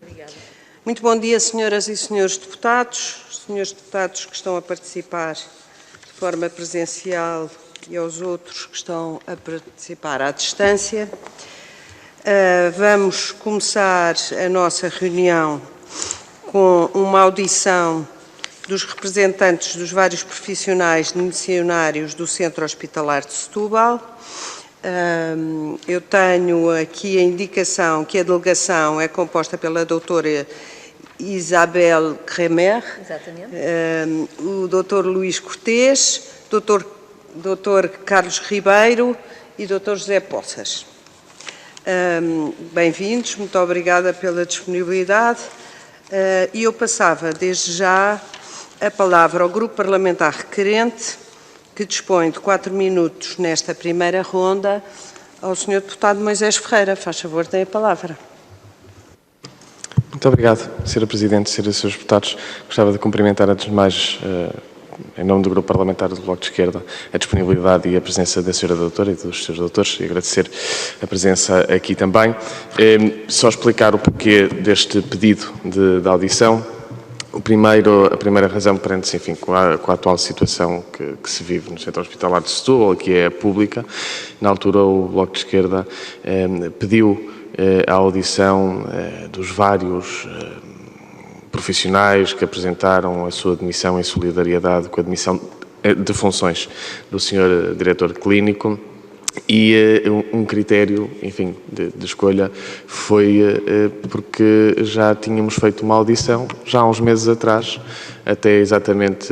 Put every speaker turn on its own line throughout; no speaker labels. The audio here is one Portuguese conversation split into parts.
Obrigada.
Muito bom dia, senhoras e senhores deputados, senhores deputados que estão a participar de forma presencial e aos outros que estão a participar à distância. Vamos começar a nossa reunião com uma audição dos representantes dos vários profissionais de missionários do Centro Hospitalar de Setúbal. Eu tenho aqui a indicação que a delegação é composta pela doutora Isabel Kremer, o doutor Luís Cortês, doutor Carlos Ribeiro e doutor José Poças. Bem-vindos, muito obrigada pela disponibilidade. E eu passava desde já a palavra ao grupo parlamentar requerente, que dispõe de 4 minutos nesta primeira ronda, ao Sr. Deputado Moisés Ferreira. Faz favor, tem a palavra.
Muito obrigado, Sra. Presidente, Sra. e Srs. Deputados. Gostava de cumprimentar, antes de mais, em nome do Grupo Parlamentar do Bloco de Esquerda, a disponibilidade e a presença da Sra. Doutora e dos Srs. Doutores e agradecer a presença aqui também. Só explicar o porquê deste pedido de audição. A primeira razão prende-se, enfim, com a atual situação que se vive no Centro Hospitalar de Setúbal, que é pública. Na altura, o Bloco de Esquerda pediu a audição dos vários profissionais que apresentaram a sua demissão em solidariedade com a demissão de funções do Sr. Diretor Clínico. E um critério, enfim, de escolha foi porque já tínhamos feito uma audição, já há uns meses atrás, até exatamente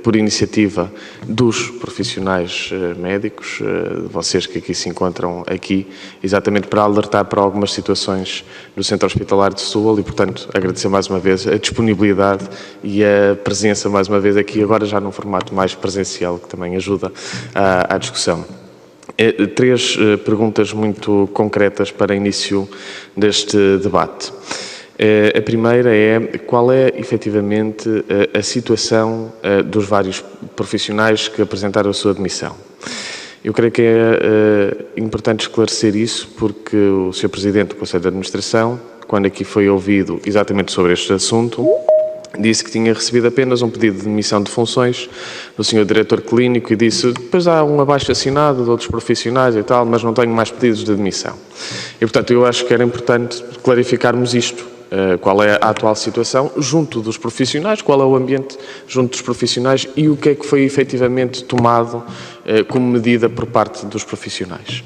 por iniciativa dos profissionais médicos, vocês que aqui se encontram aqui, exatamente para alertar para algumas situações do Centro Hospitalar de Setúbal e, portanto, agradecer mais uma vez a disponibilidade e a presença mais uma vez aqui, agora já num formato mais presencial, que também ajuda à discussão. 3 perguntas muito concretas para início deste debate. A primeira é qual é, efetivamente, a situação dos vários profissionais que apresentaram a sua demissão. Eu creio que é importante esclarecer isso porque o Sr. Presidente do Conselho de Administração, quando aqui foi ouvido exatamente sobre este assunto, disse que tinha recebido apenas um pedido de demissão de funções do Sr. Diretor Clínico e disse, depois há um abaixo-assinado de outros profissionais e tal, mas não tenho mais pedidos de demissão. E, portanto, eu acho que era importante clarificarmos isto. Qual é a atual situação junto dos profissionais, qual é o ambiente junto dos profissionais e o que é que foi efetivamente tomado como medida por parte dos profissionais.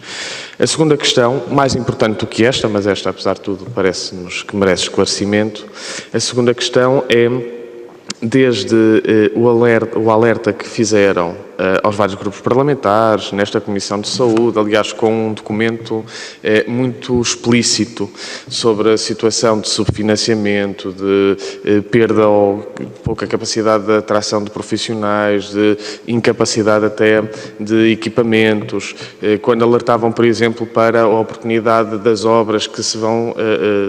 A segunda questão, mais importante do que esta, mas esta, apesar de tudo, parece-nos que merece esclarecimento, a segunda questão é, desde o alerta que fizeram aos vários grupos parlamentares, nesta Comissão de Saúde, aliás, com um documento muito explícito sobre a situação de subfinanciamento, de perda ou pouca capacidade de atração de profissionais, de incapacidade até de equipamentos, quando alertavam, por exemplo, para a oportunidade das obras que se vão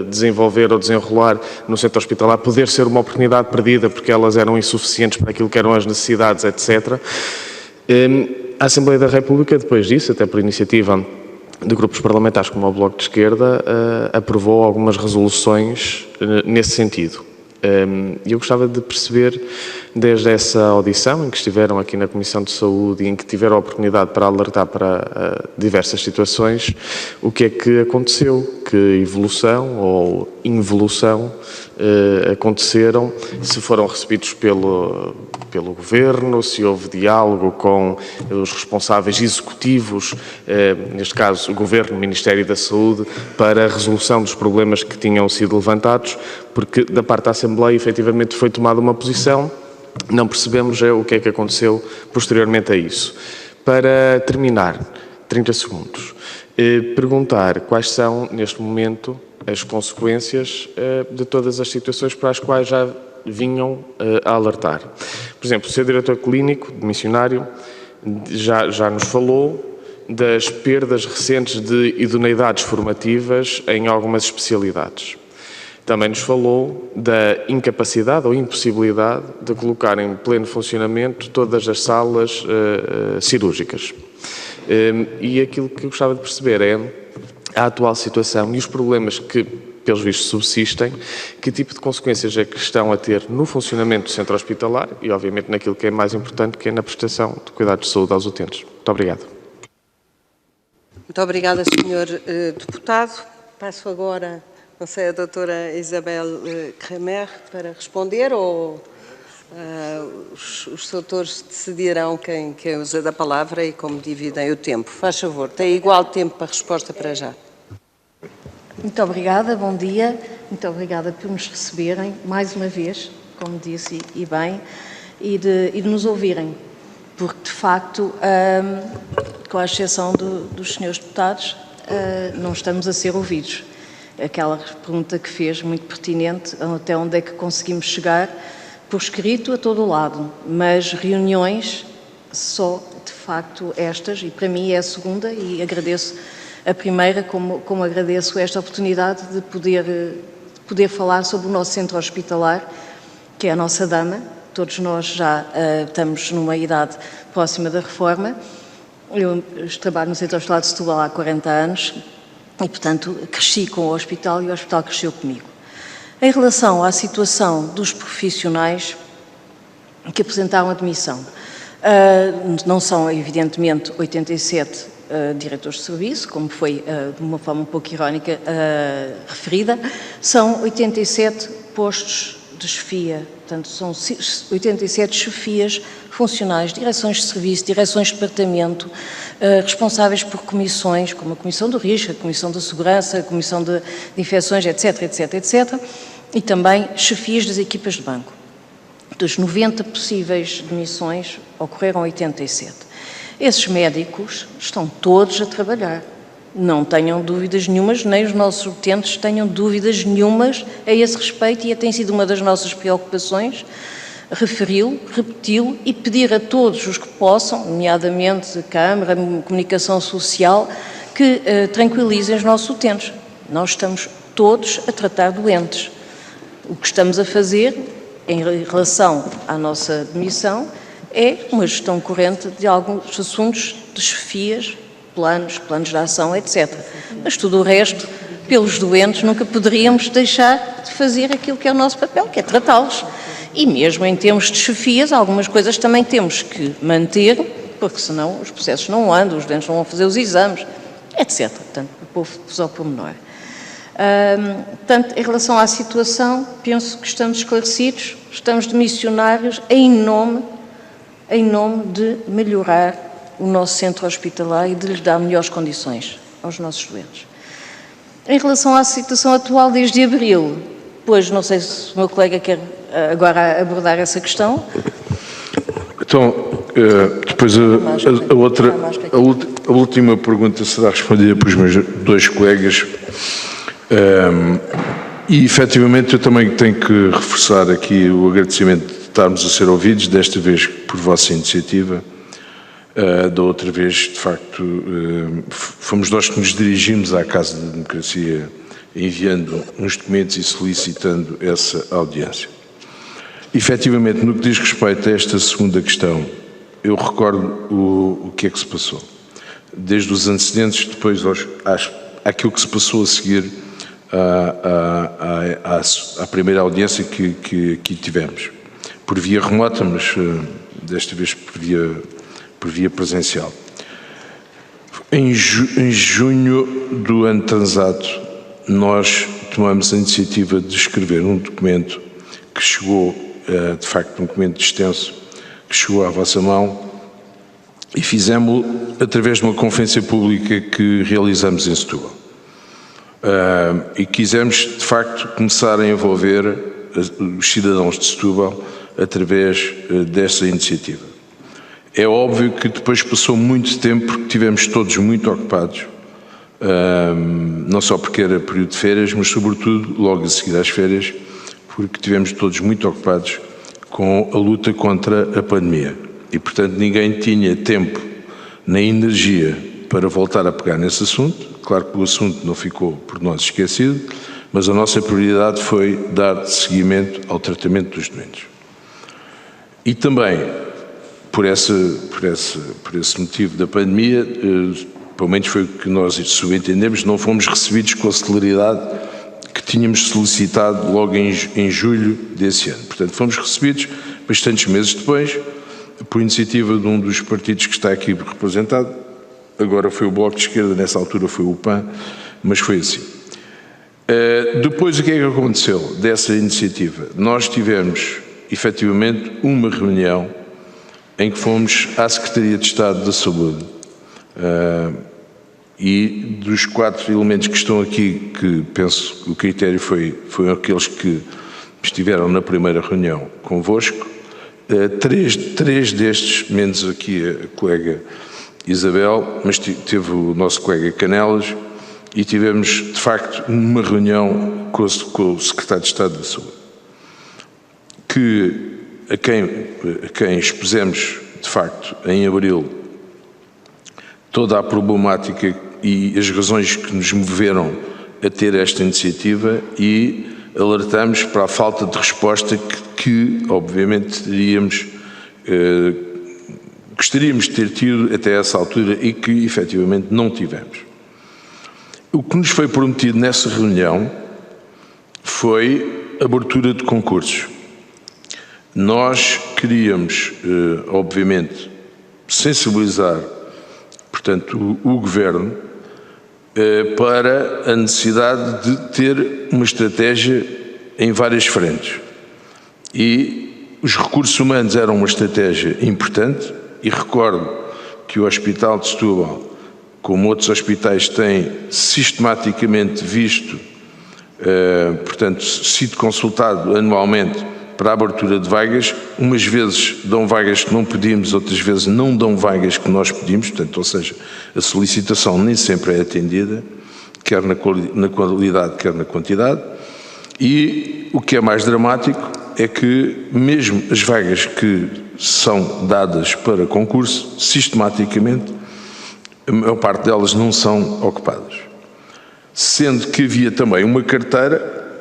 desenvolver ou desenrolar no centro hospitalar, poder ser uma oportunidade perdida porque elas eram insuficientes para aquilo que eram as necessidades, etc. A Assembleia da República, depois disso, até por iniciativa de grupos parlamentares como o Bloco de Esquerda, aprovou algumas resoluções nesse sentido. E eu gostava de perceber, desde essa audição em que estiveram aqui na Comissão de Saúde e em que tiveram a oportunidade para alertar para diversas situações, o que é que aconteceu, que evolução ou involução aconteceram, se foram recebidos pelo Governo, se houve diálogo com os responsáveis executivos, neste caso o Governo, o Ministério da Saúde, para a resolução dos problemas que tinham sido levantados, porque da parte da Assembleia efetivamente foi tomada uma posição, não percebemos o que é que aconteceu posteriormente a isso. Para terminar, 30 segundos, perguntar quais são, neste momento, as consequências de todas as situações para as quais já vinham a alertar. Por exemplo, o Sr. Diretor Clínico, de missionário, já nos falou das perdas recentes de idoneidades formativas em algumas especialidades. Também nos falou da incapacidade ou impossibilidade de colocar em pleno funcionamento todas as salas cirúrgicas. E aquilo que eu gostava de perceber é a atual situação e os problemas que pelos vistos, subsistem, que tipo de consequências é que estão a ter no funcionamento do centro hospitalar e, obviamente, naquilo que é mais importante, que é na prestação de cuidados de saúde aos utentes. Muito obrigado.
Muito obrigada, Sr. Deputado. Passo agora, não sei, a doutora Isabel Kremer para responder, ou os doutores decidirão quem usa da palavra e como dividem o tempo. Faz favor, tem igual tempo para a resposta para já.
Muito obrigada, bom dia. Muito obrigada por nos receberem, mais uma vez, como disse, e bem, e de nos ouvirem, porque, de facto, com a exceção dos senhores deputados, não estamos a ser ouvidos. Aquela pergunta que fez, muito pertinente, até onde é que conseguimos chegar, por escrito a todo o lado, mas reuniões só, de facto, estas, e para mim é a segunda, e agradeço a primeira, como agradeço esta oportunidade de poder falar sobre o nosso centro hospitalar, que é a nossa dama. Todos nós já estamos numa idade próxima da reforma. Eu trabalho no centro hospitalar de Setúbal há 40 anos e, portanto, cresci com o hospital e o hospital cresceu comigo. Em relação à situação dos profissionais que apresentaram admissão, não são, evidentemente, 87 diretores de serviço, como foi de uma forma um pouco irónica referida, são 87 postos de chefia, portanto são 87 chefias funcionais, direções de serviço, direções de departamento, responsáveis por comissões, como a Comissão do Risco, a Comissão da Segurança, a Comissão de Infecções, etc, etc, etc, e também chefias das equipas de banco. Dos 90 possíveis demissões, ocorreram 87. Esses médicos estão todos a trabalhar. Não tenham dúvidas nenhumas, nem os nossos utentes tenham dúvidas nenhumas a esse respeito, e tem sido uma das nossas preocupações referi-lo, repeti-lo e pedir a todos os que possam, nomeadamente a Câmara, a Comunicação Social, que tranquilizem os nossos utentes. Nós estamos todos a tratar doentes. O que estamos a fazer em relação à nossa demissão é uma gestão corrente de alguns assuntos de chefias, planos de ação, etc. Mas tudo o resto, pelos doentes, nunca poderíamos deixar de fazer aquilo que é o nosso papel, que é tratá-los. E mesmo em termos de chefias, algumas coisas também temos que manter, porque senão os processos não andam, os doentes não vão fazer os exames, etc. Portanto, o povo ao pormenor. Portanto, em relação à situação, penso que estamos esclarecidos, estamos de missionários em nome de melhorar o nosso centro hospitalar e de lhes dar melhores condições aos nossos doentes. Em relação à situação atual desde abril, pois não sei se o meu colega quer agora abordar essa questão.
Então, depois a última pergunta será respondida pelos meus dois colegas. E, efetivamente, eu também tenho que reforçar aqui o agradecimento de estarmos a ser ouvidos, desta vez por vossa iniciativa. Da outra vez, de facto, fomos nós que nos dirigimos à Casa da Democracia, enviando uns documentos e solicitando essa audiência. Efetivamente, no que diz respeito a esta segunda questão, eu recordo o que é que se passou. Desde os antecedentes, depois àquilo que se passou a seguir à primeira audiência que aqui tivemos. Por via remota, mas desta vez por via presencial. Em junho do ano transato, nós tomamos a iniciativa de escrever um documento que chegou, de facto, um documento extenso, que chegou à vossa mão, e fizemos-o através de uma conferência pública que realizamos em Setúbal. E quisemos, de facto, começar a envolver os cidadãos de Setúbal através dessa iniciativa. É óbvio que depois passou muito tempo, porque estivemos todos muito ocupados, não só porque era período de férias, mas sobretudo logo a seguir às férias, porque estivemos todos muito ocupados com a luta contra a pandemia. E, portanto, ninguém tinha tempo nem energia para voltar a pegar nesse assunto. Claro que o assunto não ficou por nós esquecido, mas a nossa prioridade foi dar seguimento ao tratamento dos doentes. E também, por esse motivo da pandemia, pelo menos foi o que nós subentendemos, não fomos recebidos com a celeridade que tínhamos solicitado logo em julho desse ano. Portanto, fomos recebidos bastantes meses depois, por iniciativa de um dos partidos que está aqui representado. Agora foi o Bloco de Esquerda, nessa altura foi o PAN, mas foi assim. Depois, o que é que aconteceu dessa iniciativa? Nós tivemos, efetivamente, uma reunião em que fomos à Secretaria de Estado da Saúde e dos 4 elementos que estão aqui, que penso que o critério foi aqueles que estiveram na primeira reunião convosco, três destes, menos aqui a colega Isabel, mas teve o nosso colega Canelas, e tivemos, de facto, uma reunião com o Secretário de Estado da Saúde, a quem expusemos, de facto, em abril, toda a problemática e as razões que nos moveram a ter esta iniciativa, e alertamos para a falta de resposta que obviamente, gostaríamos de ter tido até essa altura e que, efetivamente, não tivemos. O que nos foi prometido nessa reunião foi abertura de concursos. Nós queríamos, obviamente, sensibilizar, portanto, o Governo para a necessidade de ter uma estratégia em várias frentes. E os recursos humanos eram uma estratégia importante, e recordo que o Hospital de Setúbal, como outros hospitais, tem sistematicamente visto, portanto, sido consultado anualmente para a abertura de vagas. Umas vezes dão vagas que não pedimos, outras vezes não dão vagas que nós pedimos, portanto, ou seja, a solicitação nem sempre é atendida, quer na qualidade, quer na quantidade. E o que é mais dramático é que mesmo as vagas que são dadas para concurso, sistematicamente, a maior parte delas não são ocupadas. Sendo que havia também uma carteira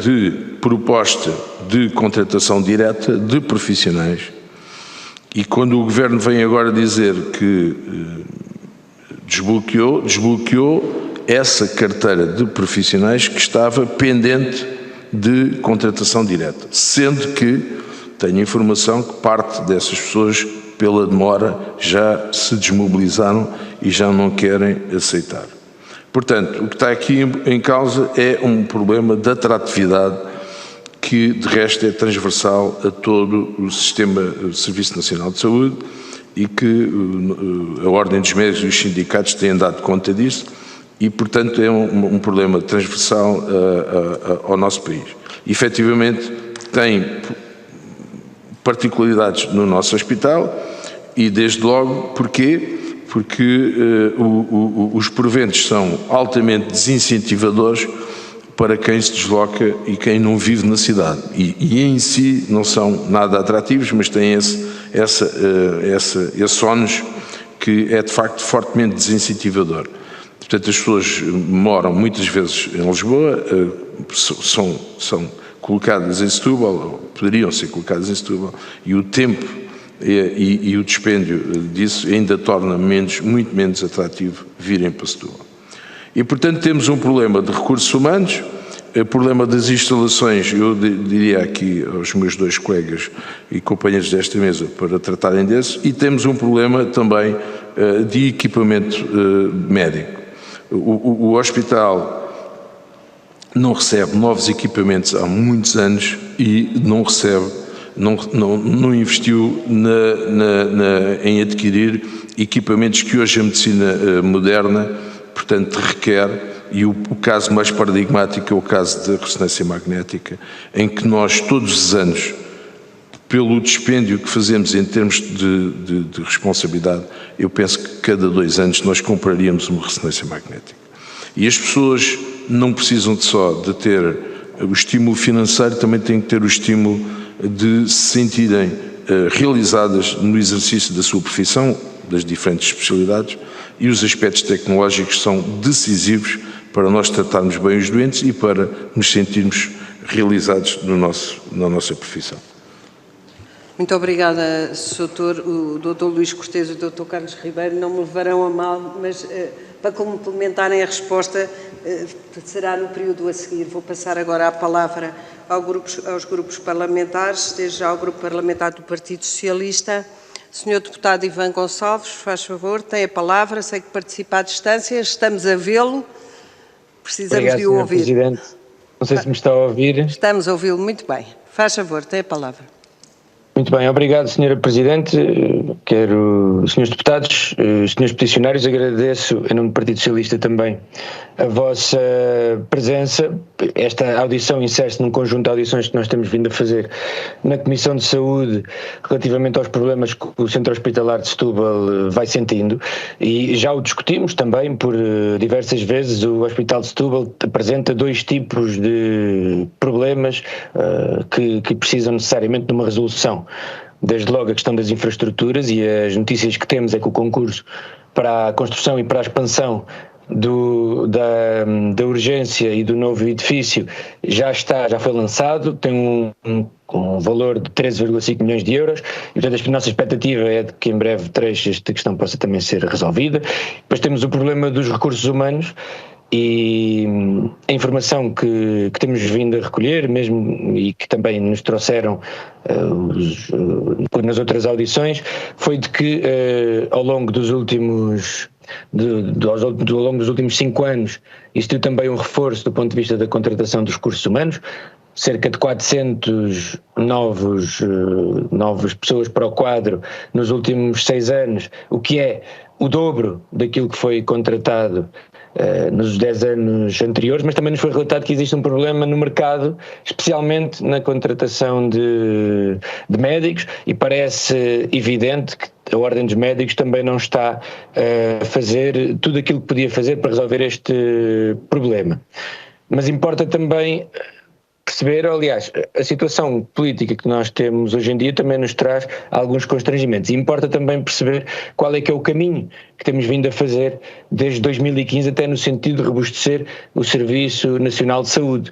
de proposta de contratação direta de profissionais, e quando o Governo vem agora dizer que desbloqueou essa carteira de profissionais que estava pendente de contratação direta, sendo que tenho informação que parte dessas pessoas, pela demora, já se desmobilizaram e já não querem aceitar. Portanto, o que está aqui em causa é um problema de atratividade que, de resto, é transversal a todo o sistema do Serviço Nacional de Saúde, e que a Ordem dos Médicos e os sindicatos têm dado conta disso, e, portanto, é um problema transversal ao nosso país. E, efetivamente, tem particularidades no nosso hospital, e desde logo, porquê? Porque os proventos são altamente desincentivadores para quem se desloca e quem não vive na cidade. E em si não são nada atrativos, mas têm esse ónus que é de facto fortemente desincentivador. Portanto, as pessoas moram muitas vezes em Lisboa, são colocadas em Setúbal, ou poderiam ser colocadas em Setúbal, e o tempo e o dispêndio disso ainda torna muito menos atrativo virem para Setúbal. E, portanto, temos um problema de recursos humanos, o problema das instalações, eu diria aqui aos meus dois colegas e companheiros desta mesa para tratarem desse, e temos um problema também de equipamento médico. O hospital não recebe novos equipamentos há muitos anos e não investiu em adquirir equipamentos que hoje a medicina moderna, portanto, requer, e o caso mais paradigmático é o caso da ressonância magnética, em que nós, todos os anos, pelo dispêndio que fazemos em termos de responsabilidade, eu penso que cada 2 anos nós compraríamos uma ressonância magnética. E as pessoas não precisam só de ter o estímulo financeiro, também têm que ter o estímulo de se sentirem realizadas no exercício da sua profissão, das diferentes especialidades, e os aspectos tecnológicos são decisivos para nós tratarmos bem os doentes e para nos sentirmos realizados na nossa profissão.
Muito obrigada, Sr. Doutor. O Dr. Luís Cortês e o Dr. Carlos Ribeiro não me levarão a mal, mas para complementarem a resposta, será no período a seguir. Vou passar agora a palavra aos grupos parlamentares, desde já ao Grupo Parlamentar do Partido Socialista. Senhor Deputado Ivan Gonçalves, faz favor, tem a palavra. Sei que participa à distância, estamos a vê-lo, precisamos de o ouvir.
Sr. Presidente, não sei se me está a ouvir.
Estamos a ouvi-lo muito bem. Faz favor, tem a palavra.
Muito bem, obrigado, Sra. Presidente. Senhores deputados, senhores peticionários, agradeço, em nome do Partido Socialista também, a vossa presença. Esta audição insere-se num conjunto de audições que nós temos vindo a fazer na Comissão de Saúde relativamente aos problemas que o Centro Hospitalar de Setúbal vai sentindo, e já o discutimos também por diversas vezes. O Hospital de Setúbal apresenta dois tipos de problemas que precisam necessariamente de uma resolução. Desde logo a questão das infraestruturas, e as notícias que temos é que o concurso para a construção e para a expansão da urgência e do novo edifício já foi lançado, tem um valor de 13,5 milhões de euros, e portanto a nossa expectativa é de que em breve esta questão possa também ser resolvida. Depois temos o problema dos recursos humanos, e a informação que temos vindo a recolher mesmo, e que também nos trouxeram nas outras audições, foi de que ao longo dos últimos 5 anos existiu também um reforço do ponto de vista da contratação dos recursos humanos, cerca de 400 novas pessoas para o quadro nos últimos 6 anos, o que é o dobro daquilo que foi contratado nos 10 anos anteriores. Mas também nos foi relatado que existe um problema no mercado, especialmente na contratação de médicos, e parece evidente que a Ordem dos Médicos também não está a fazer tudo aquilo que podia fazer para resolver este problema. Mas importa também perceber, aliás, a situação política que nós temos hoje em dia também nos traz alguns constrangimentos, e importa também perceber qual é que é o caminho que temos vindo a fazer desde 2015 até no sentido de robustecer o Serviço Nacional de Saúde,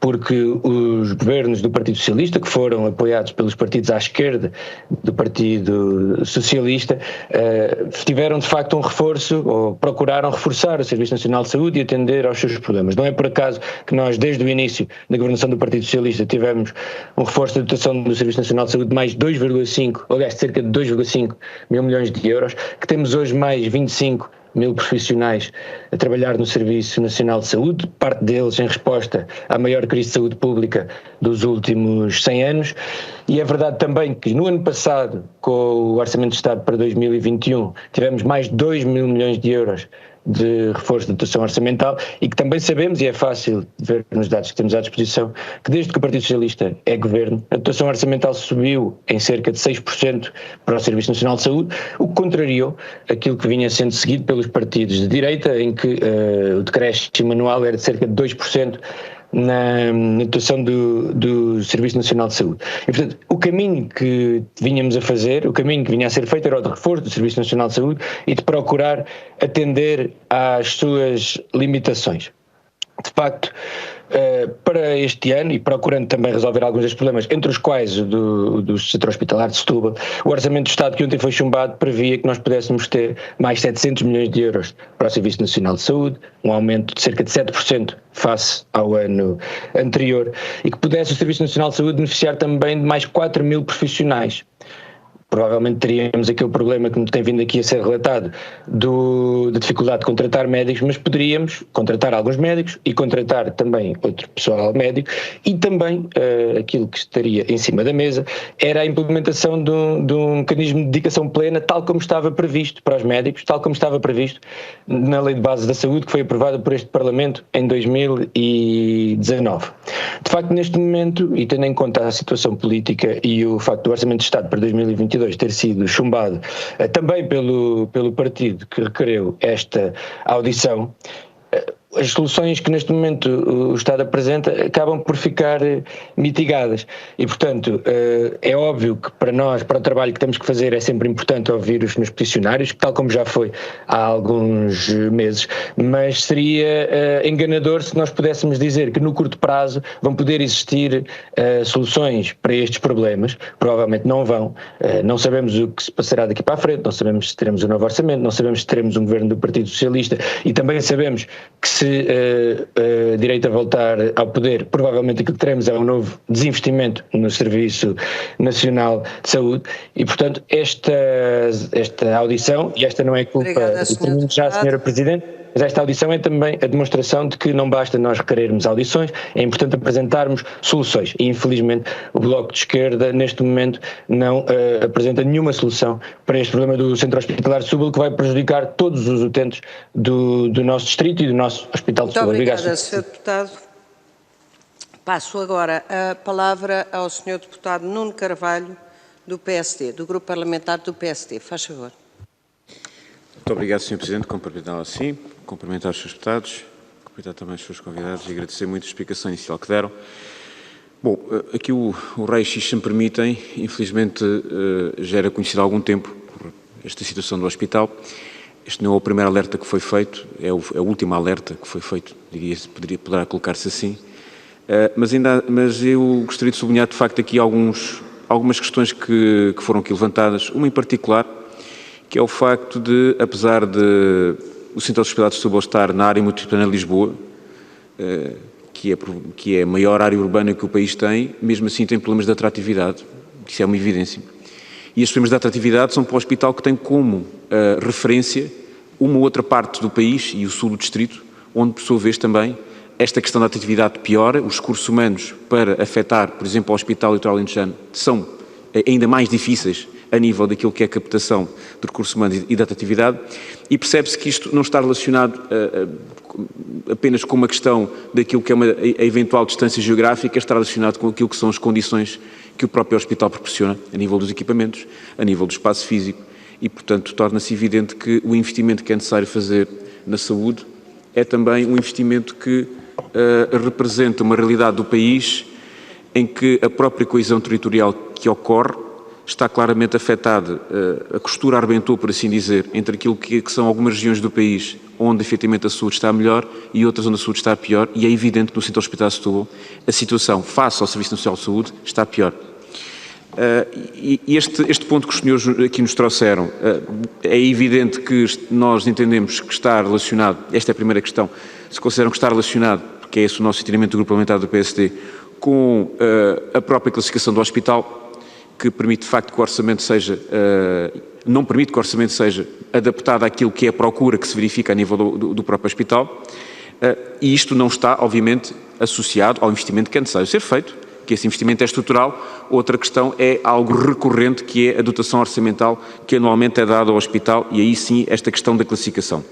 porque os governos do Partido Socialista, que foram apoiados pelos partidos à esquerda do Partido Socialista, tiveram de facto um reforço, ou procuraram reforçar o Serviço Nacional de Saúde e atender aos seus problemas. Não é por acaso que nós, desde o início da governação do Partido Socialista, tivemos um reforço da dotação do Serviço Nacional de Saúde de mais cerca de 2,5 mil milhões de euros, que temos hoje mais 25 mil profissionais a trabalhar no Serviço Nacional de Saúde, parte deles em resposta à maior crise de saúde pública dos últimos 100 anos. E é verdade também que no ano passado, com o Orçamento de Estado para 2021, tivemos mais de 2 mil milhões de euros de reforço de dotação orçamental, e que também sabemos, e é fácil ver nos dados que temos à disposição, que desde que o Partido Socialista é governo, a dotação orçamental subiu em cerca de 6% para o Serviço Nacional de Saúde, o que contrariou aquilo que vinha sendo seguido pelos partidos de direita, em que o decréscimo anual era de cerca de 2% na dotação do Serviço Nacional de Saúde. E, portanto, o caminho que vínhamos a fazer, o caminho que vinha a ser feito, era o de reforço do Serviço Nacional de Saúde e de procurar atender às suas limitações. De facto, para este ano, e procurando também resolver alguns dos problemas, entre os quais o do Centro Hospitalar de Setúbal, o Orçamento do Estado, que ontem foi chumbado, previa que nós pudéssemos ter mais 700 milhões de euros para o Serviço Nacional de Saúde, um aumento de cerca de 7% face ao ano anterior, e que pudesse o Serviço Nacional de Saúde beneficiar também de mais 4 mil profissionais. Provavelmente teríamos aquele problema que tem vindo aqui a ser relatado da dificuldade de contratar médicos, mas poderíamos contratar alguns médicos e contratar também outro pessoal médico, e também aquilo que estaria em cima da mesa era a implementação de um mecanismo de dedicação plena, tal como estava previsto para os médicos, tal como estava previsto na Lei de Base da Saúde, que foi aprovada por este Parlamento em 2019. De facto, neste momento, e tendo em conta a situação política e o facto do Orçamento de Estado para 2022 ter sido chumbado também pelo partido que requereu esta audição, as soluções que neste momento o Estado apresenta acabam por ficar mitigadas. E, portanto, é óbvio que para nós, para o trabalho que temos que fazer, é sempre importante ouvir os meus peticionários, tal como já foi há alguns meses, mas seria enganador se nós pudéssemos dizer que no curto prazo vão poder existir soluções para estes problemas. Provavelmente não vão. Não sabemos o que se passará daqui para a frente, não sabemos se teremos um novo orçamento, não sabemos se teremos um governo do Partido Socialista, e também sabemos que se a direita voltar ao poder, provavelmente aquilo que teremos é um novo desinvestimento no Serviço Nacional de Saúde, e portanto esta audição, e esta não é culpa, termino já, Sra. Presidente, mas esta audição é também a demonstração de que não basta nós requerermos audições, é importante apresentarmos soluções, e infelizmente o Bloco de Esquerda neste momento não apresenta nenhuma solução para este problema do Centro Hospitalar de Setúbal, que vai prejudicar todos os utentes do nosso distrito e do nosso Hospital de Setúbal.
Muito obrigada, Sr. Deputado. Passo agora a palavra ao Sr. Deputado Nuno Carvalho, do PSD, do Grupo Parlamentar do PSD. Faz favor.
Muito obrigado, Sr. Presidente. Cumprimentá-lo assim, cumprimentar os seus deputados, cumprimentar também os seus convidados e agradecer muito a explicação inicial que deram. Bom, aqui o Reis, se me permitem, infelizmente já era conhecido há algum tempo esta situação do hospital. Este não é o primeiro alerta que foi feito, é o último alerta que foi feito, poderá colocar-se assim. Mas eu gostaria de sublinhar, de facto, aqui algumas questões que foram aqui levantadas, uma em particular, que é o facto de, apesar de o Centro Hospitalar de Setúbal estar na área metropolitana de Lisboa, que é a maior área urbana que o país tem, mesmo assim tem problemas de atratividade, isso é uma evidência. E estes problemas de atratividade são para o hospital que tem como referência uma outra parte do país e o sul do distrito, onde, por sua vez, também esta questão da atratividade piora, os recursos humanos para afetar, por exemplo, o Hospital Litoral Alentejano são ainda mais difíceis a nível daquilo que é a captação de recursos humanos e da atratividade, e percebe-se que isto não está relacionado apenas com uma questão daquilo que é a eventual distância geográfica, está relacionado com aquilo que são as condições que o próprio hospital proporciona, a nível dos equipamentos, a nível do espaço físico, e, portanto, torna-se evidente que o investimento que é necessário fazer na saúde é também um investimento que representa uma realidade do país em que a própria coesão territorial que ocorre está claramente afetada. A costura arrebentou, por assim dizer, entre aquilo que são algumas regiões do país onde efetivamente a saúde está melhor e outras onde a saúde está pior, e é evidente que no Centro Hospitalar de Setúbal a situação face ao Serviço Nacional de Saúde está pior. E este ponto que os senhores aqui nos trouxeram, é evidente que nós entendemos que está relacionado, esta é a primeira questão, se consideram que está relacionado, porque é esse o nosso entendimento do Grupo Parlamentar do PSD, com a própria classificação do hospital, que permite de facto que o orçamento seja, não permite que o orçamento seja adaptado àquilo que é a procura que se verifica a nível do próprio hospital, e isto não está, obviamente, associado ao investimento que é necessário ser feito, que esse investimento é estrutural. Outra questão é algo recorrente, que é a dotação orçamental que anualmente é dada ao hospital, e aí sim esta questão da classificação.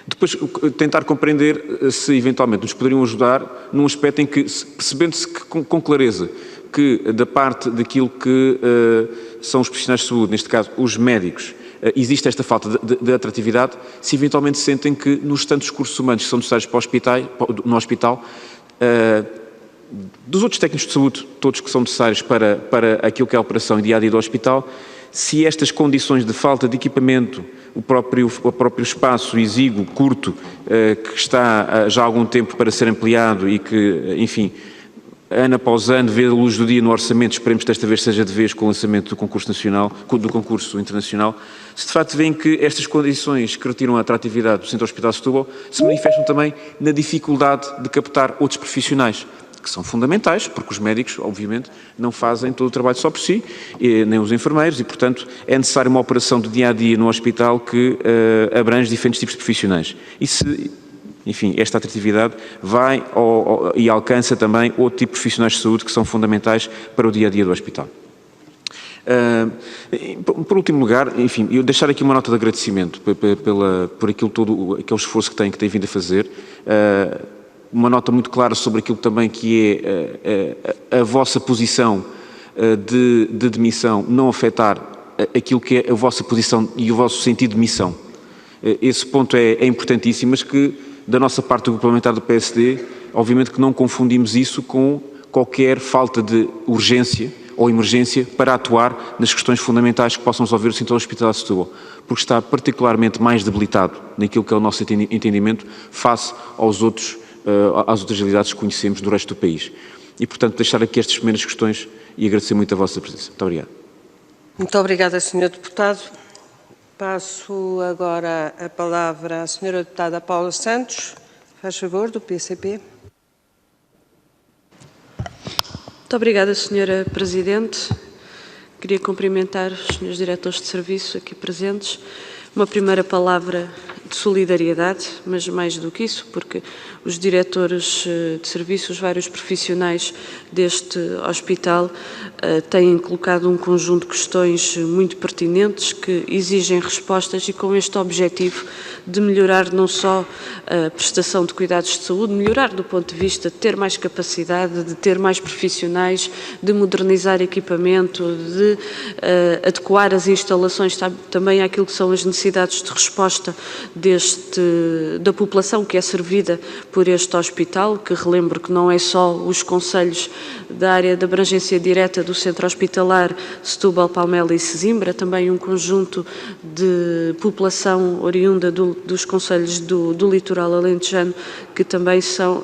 Depois, tentar compreender se eventualmente nos poderiam ajudar num aspecto em que, percebendo-se com clareza que da parte daquilo que são os profissionais de saúde, neste caso os médicos, existe esta falta de atratividade, se eventualmente sentem que nos tantos recursos humanos que são necessários no hospital, dos outros técnicos de saúde, todos que são necessários para aquilo que é a operação e dia-a-dia do hospital, se estas condições de falta de equipamento, o próprio espaço exíguo, curto, que está já há algum tempo para ser ampliado e que, enfim, ano após ano, vê a luz do dia no orçamento, esperemos que desta vez seja de vez com o lançamento do concurso nacional, do concurso internacional, se de facto veem que estas condições que retiram a atratividade do Centro Hospitalar de Setúbal se manifestam também na dificuldade de captar outros profissionais, que são fundamentais, porque os médicos, obviamente, não fazem todo o trabalho só por si, nem os enfermeiros, e, portanto, é necessária uma operação de dia-a-dia no hospital que abrange diferentes tipos de profissionais. E se, enfim, esta atratividade vai e alcança também outro tipo de profissionais de saúde que são fundamentais para o dia-a-dia do hospital. Por último lugar, enfim, eu deixar aqui uma nota de agradecimento por aquele esforço que tem vindo a fazer, uma nota muito clara sobre aquilo também que é a vossa posição de demissão, não afetar aquilo que é a vossa posição e o vosso sentido de missão. Esse ponto é importantíssimo, mas que da nossa parte do Grupo Parlamentar do PSD, obviamente que não confundimos isso com qualquer falta de urgência ou emergência para atuar nas questões fundamentais que possam resolver o Centro Hospitalar de Setúbal, porque está particularmente mais debilitado naquilo que é o nosso entendimento face às outras realidades que conhecemos do resto do país. E, portanto, deixar aqui estas primeiras questões e agradecer muito a vossa presença. Muito obrigado.
Muito obrigada, Sr. Deputado. Passo agora a palavra à Sra. Deputada Paula Santos. Faz favor, do PCP.
Muito obrigada, Sra. Presidente. Queria cumprimentar os Srs. Diretores de Serviço aqui presentes. Uma primeira palavra de solidariedade, mas mais do que isso, porque os diretores de serviço, os vários profissionais deste hospital têm colocado um conjunto de questões muito pertinentes que exigem respostas e com este objetivo de melhorar não só a prestação de cuidados de saúde, melhorar do ponto de vista de ter mais capacidade, de ter mais profissionais, de modernizar equipamento, de adequar as instalações também àquilo que são as necessidades de resposta da população que é servida por este hospital, que relembro que não é só os concelhos da área de abrangência direta do Centro Hospitalar Setúbal, Palmela e Sesimbra, também um conjunto de população oriunda dos concelhos do litoral alentejano que também são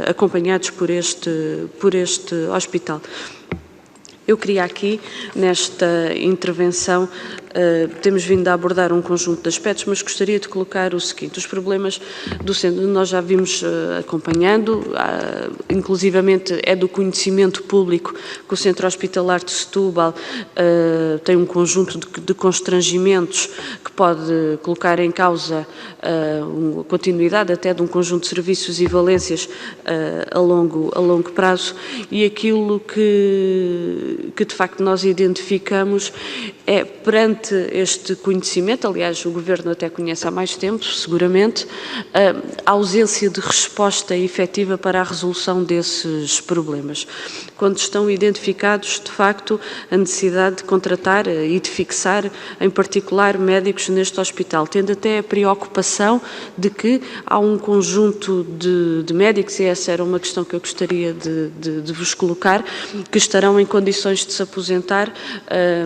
acompanhados por este hospital. Eu queria aqui, nesta intervenção, temos vindo a abordar um conjunto de aspectos, mas gostaria de colocar o seguinte: os problemas do centro, nós já vimos acompanhando, inclusivamente é do conhecimento público que o Centro Hospitalar de Setúbal tem um conjunto de constrangimentos que pode colocar em causa a continuidade até de um conjunto de serviços e valências a longo prazo, e aquilo que de facto nós identificamos é, perante este conhecimento, aliás o Governo até conhece há mais tempo, seguramente, a ausência de resposta efetiva para a resolução desses problemas. Quando estão identificados, de facto, a necessidade de contratar e de fixar, em particular, médicos neste hospital, tendo até a preocupação de que há um conjunto de médicos, e essa era uma questão que eu gostaria de vos colocar, que estarão em condições de se aposentar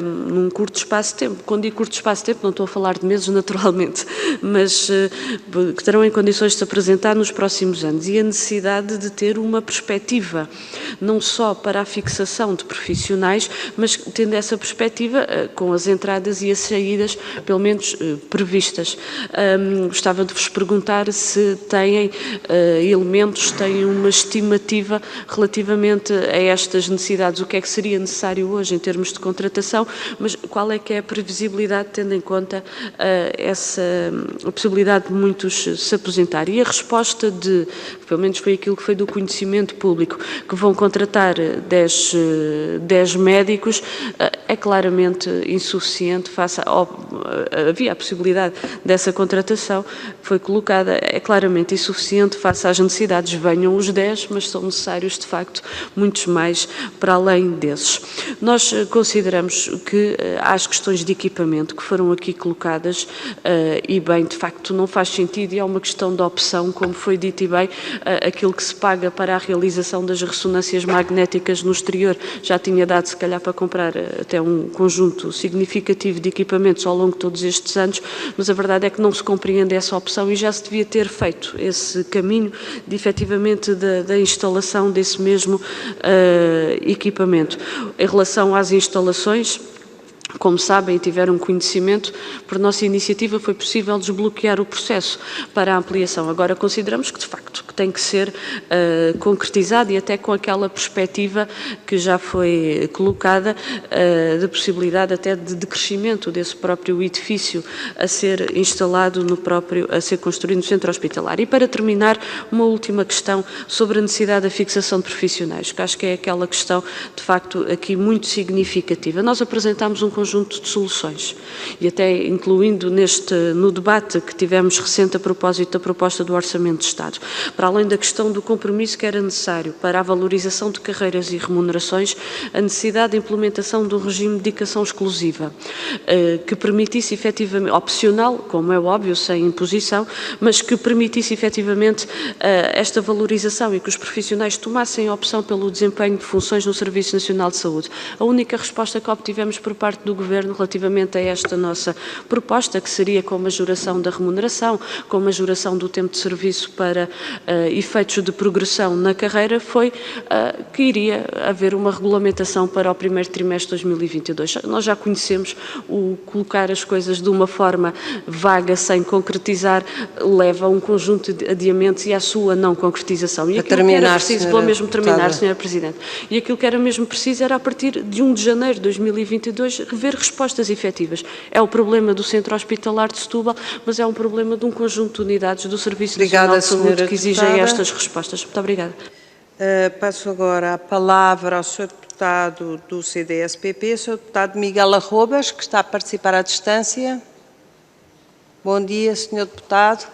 num curto espaço de tempo. Quando digo curto espaço de tempo, não estou a falar de meses, naturalmente, mas que estarão em condições de se apresentar nos próximos anos, e a necessidade de ter uma perspectiva, não só para a fixação de profissionais, mas tendo essa perspectiva com as entradas e as saídas, pelo menos previstas. Gostava de vos perguntar se têm elementos, têm uma estimativa relativamente a estas necessidades, o que é que seria necessário hoje em termos de contratação, mas qual é que é a previsibilidade, tendo em conta a possibilidade de muitos se aposentar. E a resposta pelo menos foi aquilo que foi do conhecimento público, que vão contratar 10 médicos, é claramente insuficiente havia a possibilidade dessa contratação, foi colocada, é claramente insuficiente face às necessidades. Venham os 10, mas são necessários, de facto, muitos mais para além desses. Nós consideramos que há as questões de equipamento que foram aqui colocadas e bem, de facto, não faz sentido, e é uma questão de opção, como foi dito e bem, aquilo que se paga para a realização das ressonâncias magnéticas no exterior já tinha dado, se calhar, para comprar até um conjunto significativo de equipamentos ao longo de todos estes anos, mas a verdade é que não se compreende essa opção e já se devia ter feito esse caminho de, efetivamente, da instalação desse mesmo equipamento. Em relação às instalações, como sabem e tiveram conhecimento, por nossa iniciativa foi possível desbloquear o processo para a ampliação. Agora consideramos que, de facto, que tem que ser concretizado, e até com aquela perspectiva que já foi colocada, da possibilidade até de crescimento desse próprio edifício a ser instalado a ser construído no centro hospitalar. E para terminar, uma última questão sobre a necessidade da fixação de profissionais, que acho que é aquela questão, de facto, aqui muito significativa. Nós apresentámos um conjunto de soluções e até incluindo no debate que tivemos recente a propósito da proposta do Orçamento de Estado. Para para além da questão do compromisso que era necessário para a valorização de carreiras e remunerações, a necessidade de implementação do regime de dedicação exclusiva, que permitisse efetivamente, opcional, como é óbvio, sem imposição, mas que permitisse efetivamente esta valorização e que os profissionais tomassem a opção pelo desempenho de funções no Serviço Nacional de Saúde. A única resposta que obtivemos por parte do Governo relativamente a esta nossa proposta, que seria com majoração da remuneração, com majoração do tempo de serviço para efeitos de progressão na carreira, foi que iria haver uma regulamentação para o primeiro trimestre de 2022. Nós já conhecemos o colocar as coisas de uma forma vaga, sem concretizar, leva a um conjunto de adiamentos e à sua não concretização. E aquilo que era preciso, vou mesmo terminar, Sra. Presidente, e aquilo que era mesmo preciso era, a partir de 1 de janeiro de 2022, rever respostas efetivas. É o problema do Centro Hospitalar de Setúbal, mas é um problema de um conjunto de unidades do Serviço Nacional de Saúde que exigem estas respostas. Muito obrigada.
Passo agora a palavra ao Sr. Deputado do CDS-PP, Sr. Deputado Miguel Arrobas, que está a participar à distância. Bom dia, Sr. Deputado.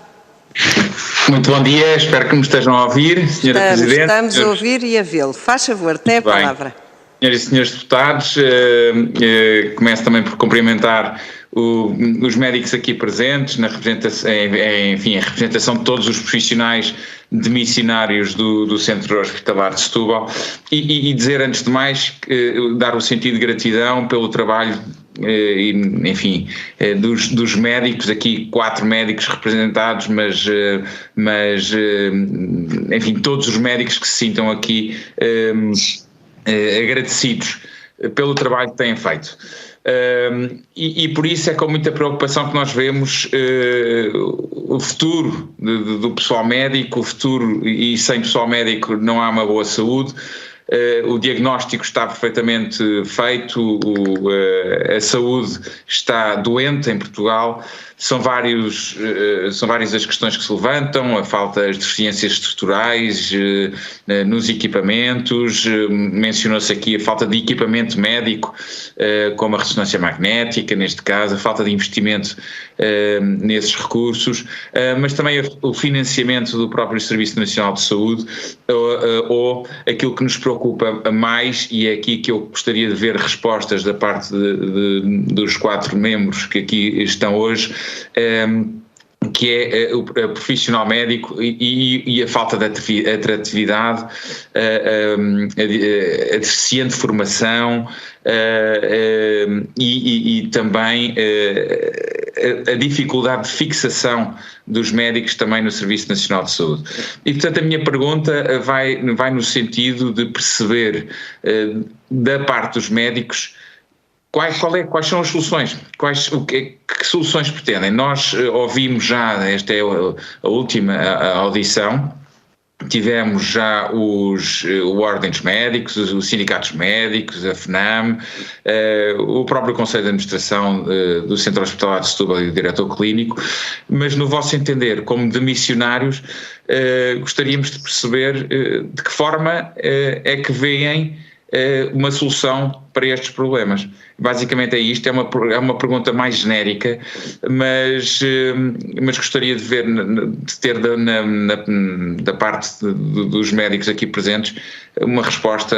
Muito bom dia, espero que me estejam a ouvir, Sra. Presidente.
Estamos a ouvir e a vê-lo. Faz favor, tem a palavra.
Senhoras e senhores deputados, começo também por cumprimentar os médicos aqui presentes, na representação, enfim, a representação de todos os profissionais de missionários do Centro Hospitalar de Setúbal e dizer, antes de mais, dar o sentido de gratidão pelo trabalho, enfim, dos médicos, aqui 4 médicos representados, mas enfim, todos os médicos que se sintam aqui agradecidos pelo trabalho que têm feito. E por isso é com muita preocupação que nós vemos o futuro do pessoal médico, o futuro, e sem pessoal médico não há uma boa saúde. O diagnóstico está perfeitamente feito, a saúde está doente em Portugal. São várias as questões que se levantam, a falta das deficiências estruturais nos equipamentos, mencionou-se aqui a falta de equipamento médico, como a ressonância magnética, neste caso, a falta de investimento nesses recursos, mas também o financiamento do próprio Serviço Nacional de Saúde, ou aquilo que nos preocupa mais, e é aqui que eu gostaria de ver respostas da parte dos 4 membros que aqui estão hoje, que é o profissional médico e a falta de atratividade, a deficiente formação e também a dificuldade de fixação dos médicos também no Serviço Nacional de Saúde. E, portanto, a minha pergunta vai no sentido de perceber da parte dos médicos quais são as soluções, que soluções pretendem. Nós ouvimos já, esta é a última audição, tivemos já o Ordem dos Médicos, os sindicatos médicos, a FNAM, o próprio Conselho de Administração do Centro Hospitalar de Setúbal e o diretor clínico, mas no vosso entender, como de missionários, gostaríamos de perceber de que forma é que veem uma solução para estes problemas. Basicamente é isto, é uma pergunta mais genérica, mas gostaria de ter da parte dos médicos aqui presentes uma resposta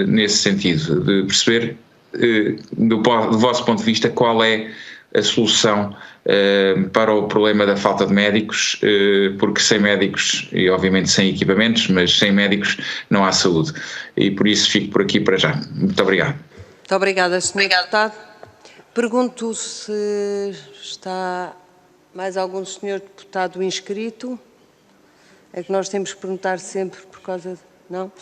nesse sentido, de perceber do vosso ponto de vista qual é a solução para o problema da falta de médicos, porque sem médicos, e obviamente sem equipamentos, mas sem médicos não há saúde. E por isso fico por aqui para já. Muito obrigado.
Muito obrigada, Sr. Deputado. Pergunto se está mais algum senhor deputado inscrito. É que nós temos que perguntar sempre por causa de... Não?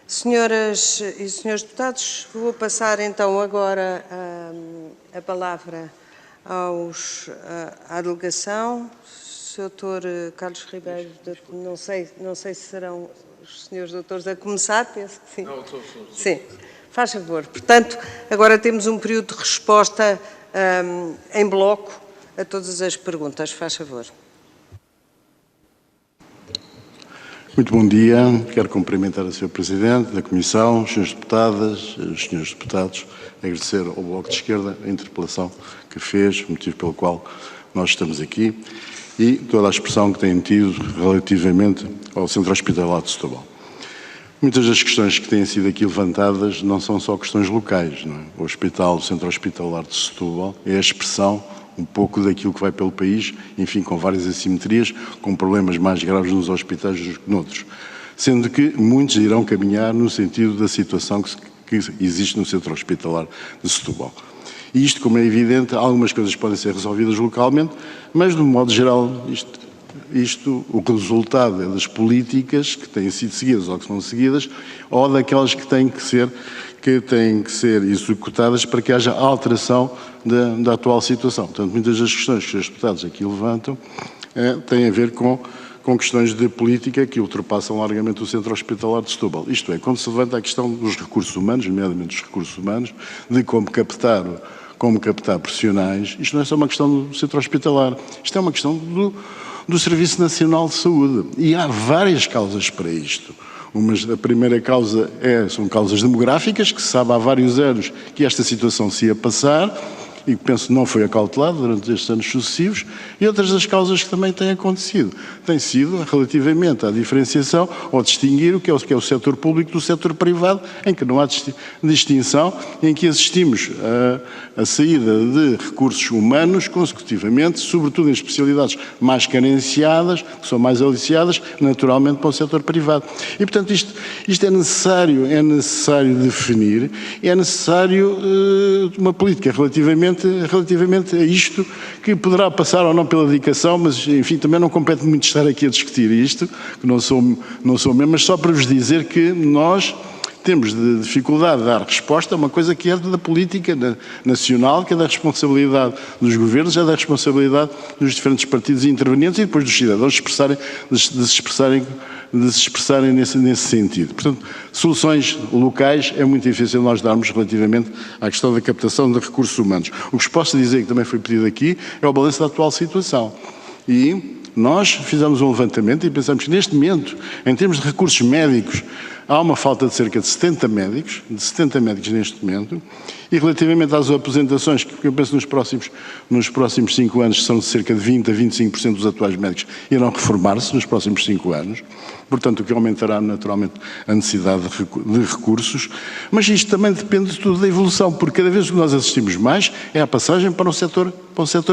Senhoras e senhores deputados, vou passar então agora a palavra à delegação. Sr. Dr. Carlos Ribeiro, não sei se serão os senhores doutores a começar, penso que sim. Não, sou. Sim, faz favor. Portanto, agora temos um período de resposta em bloco a todas as perguntas. Faz favor.
Muito bom dia. Quero cumprimentar a Sra. Presidente da Comissão, os senhores deputadas, os senhores deputados, agradecer ao Bloco de Esquerda a interpelação que fez, motivo pelo qual nós estamos aqui, e toda a expressão que têm tido relativamente ao Centro Hospitalar de Setúbal. Muitas das questões que têm sido aqui levantadas não são só questões locais, não é? O Centro Hospitalar de Setúbal é a expressão um pouco daquilo que vai pelo país, enfim, com várias assimetrias, com problemas mais graves nos hospitais do que noutros. Sendo que muitos irão caminhar no sentido da situação que existe no Centro Hospitalar de Setúbal. E isto, como é evidente, algumas coisas podem ser resolvidas localmente, mas, de um modo geral, o resultado é das políticas que têm sido seguidas ou que são seguidas, ou daquelas que têm que ser executadas para que haja alteração da atual situação. Portanto, muitas das questões que os deputados aqui levantam têm a ver com questões de política que ultrapassam largamente o Centro Hospitalar de Setúbal. Isto é, quando se levanta a questão dos recursos humanos, nomeadamente dos recursos humanos, de como captar profissionais, isto não é só uma questão do Centro Hospitalar, isto é uma questão do Serviço Nacional de Saúde. E há várias causas para isto. A primeira causa são causas demográficas, que se sabe há vários anos que esta situação se ia passar, e que penso não foi acautelado durante estes anos sucessivos, e outras das causas que também têm acontecido. Tem sido relativamente à diferenciação ou distinguir o que é o setor público do setor privado, em que não há distinção, em que assistimos a saída de recursos humanos consecutivamente, sobretudo em especialidades mais carenciadas, que são mais aliciadas, naturalmente para o setor privado. E, portanto, isto é necessário definir, é necessário uma política relativamente a isto, que poderá passar ou não pela dedicação, mas, enfim, também não compete muito estar aqui a discutir isto, que não sou mesmo, mas só para vos dizer que nós temos de dificuldade de dar resposta a uma coisa que é da política nacional, que é da responsabilidade dos governos, é da responsabilidade dos diferentes partidos intervenientes e depois dos cidadãos de se expressarem nesse sentido. Portanto, soluções locais é muito difícil nós darmos relativamente à questão da captação de recursos humanos. O que vos posso dizer, que também foi pedido aqui, é o balanço da atual situação. E nós fizemos um levantamento e pensamos que neste momento, em termos de recursos médicos, há uma falta de cerca de 70 médicos neste momento, e relativamente às aposentações, que eu penso nos próximos 5 anos são de cerca de 20% a 25% dos atuais médicos irão reformar-se nos próximos 5 anos, portanto o que aumentará naturalmente a necessidade de recursos, mas isto também depende de tudo da evolução, porque cada vez que nós assistimos mais é a passagem para o setor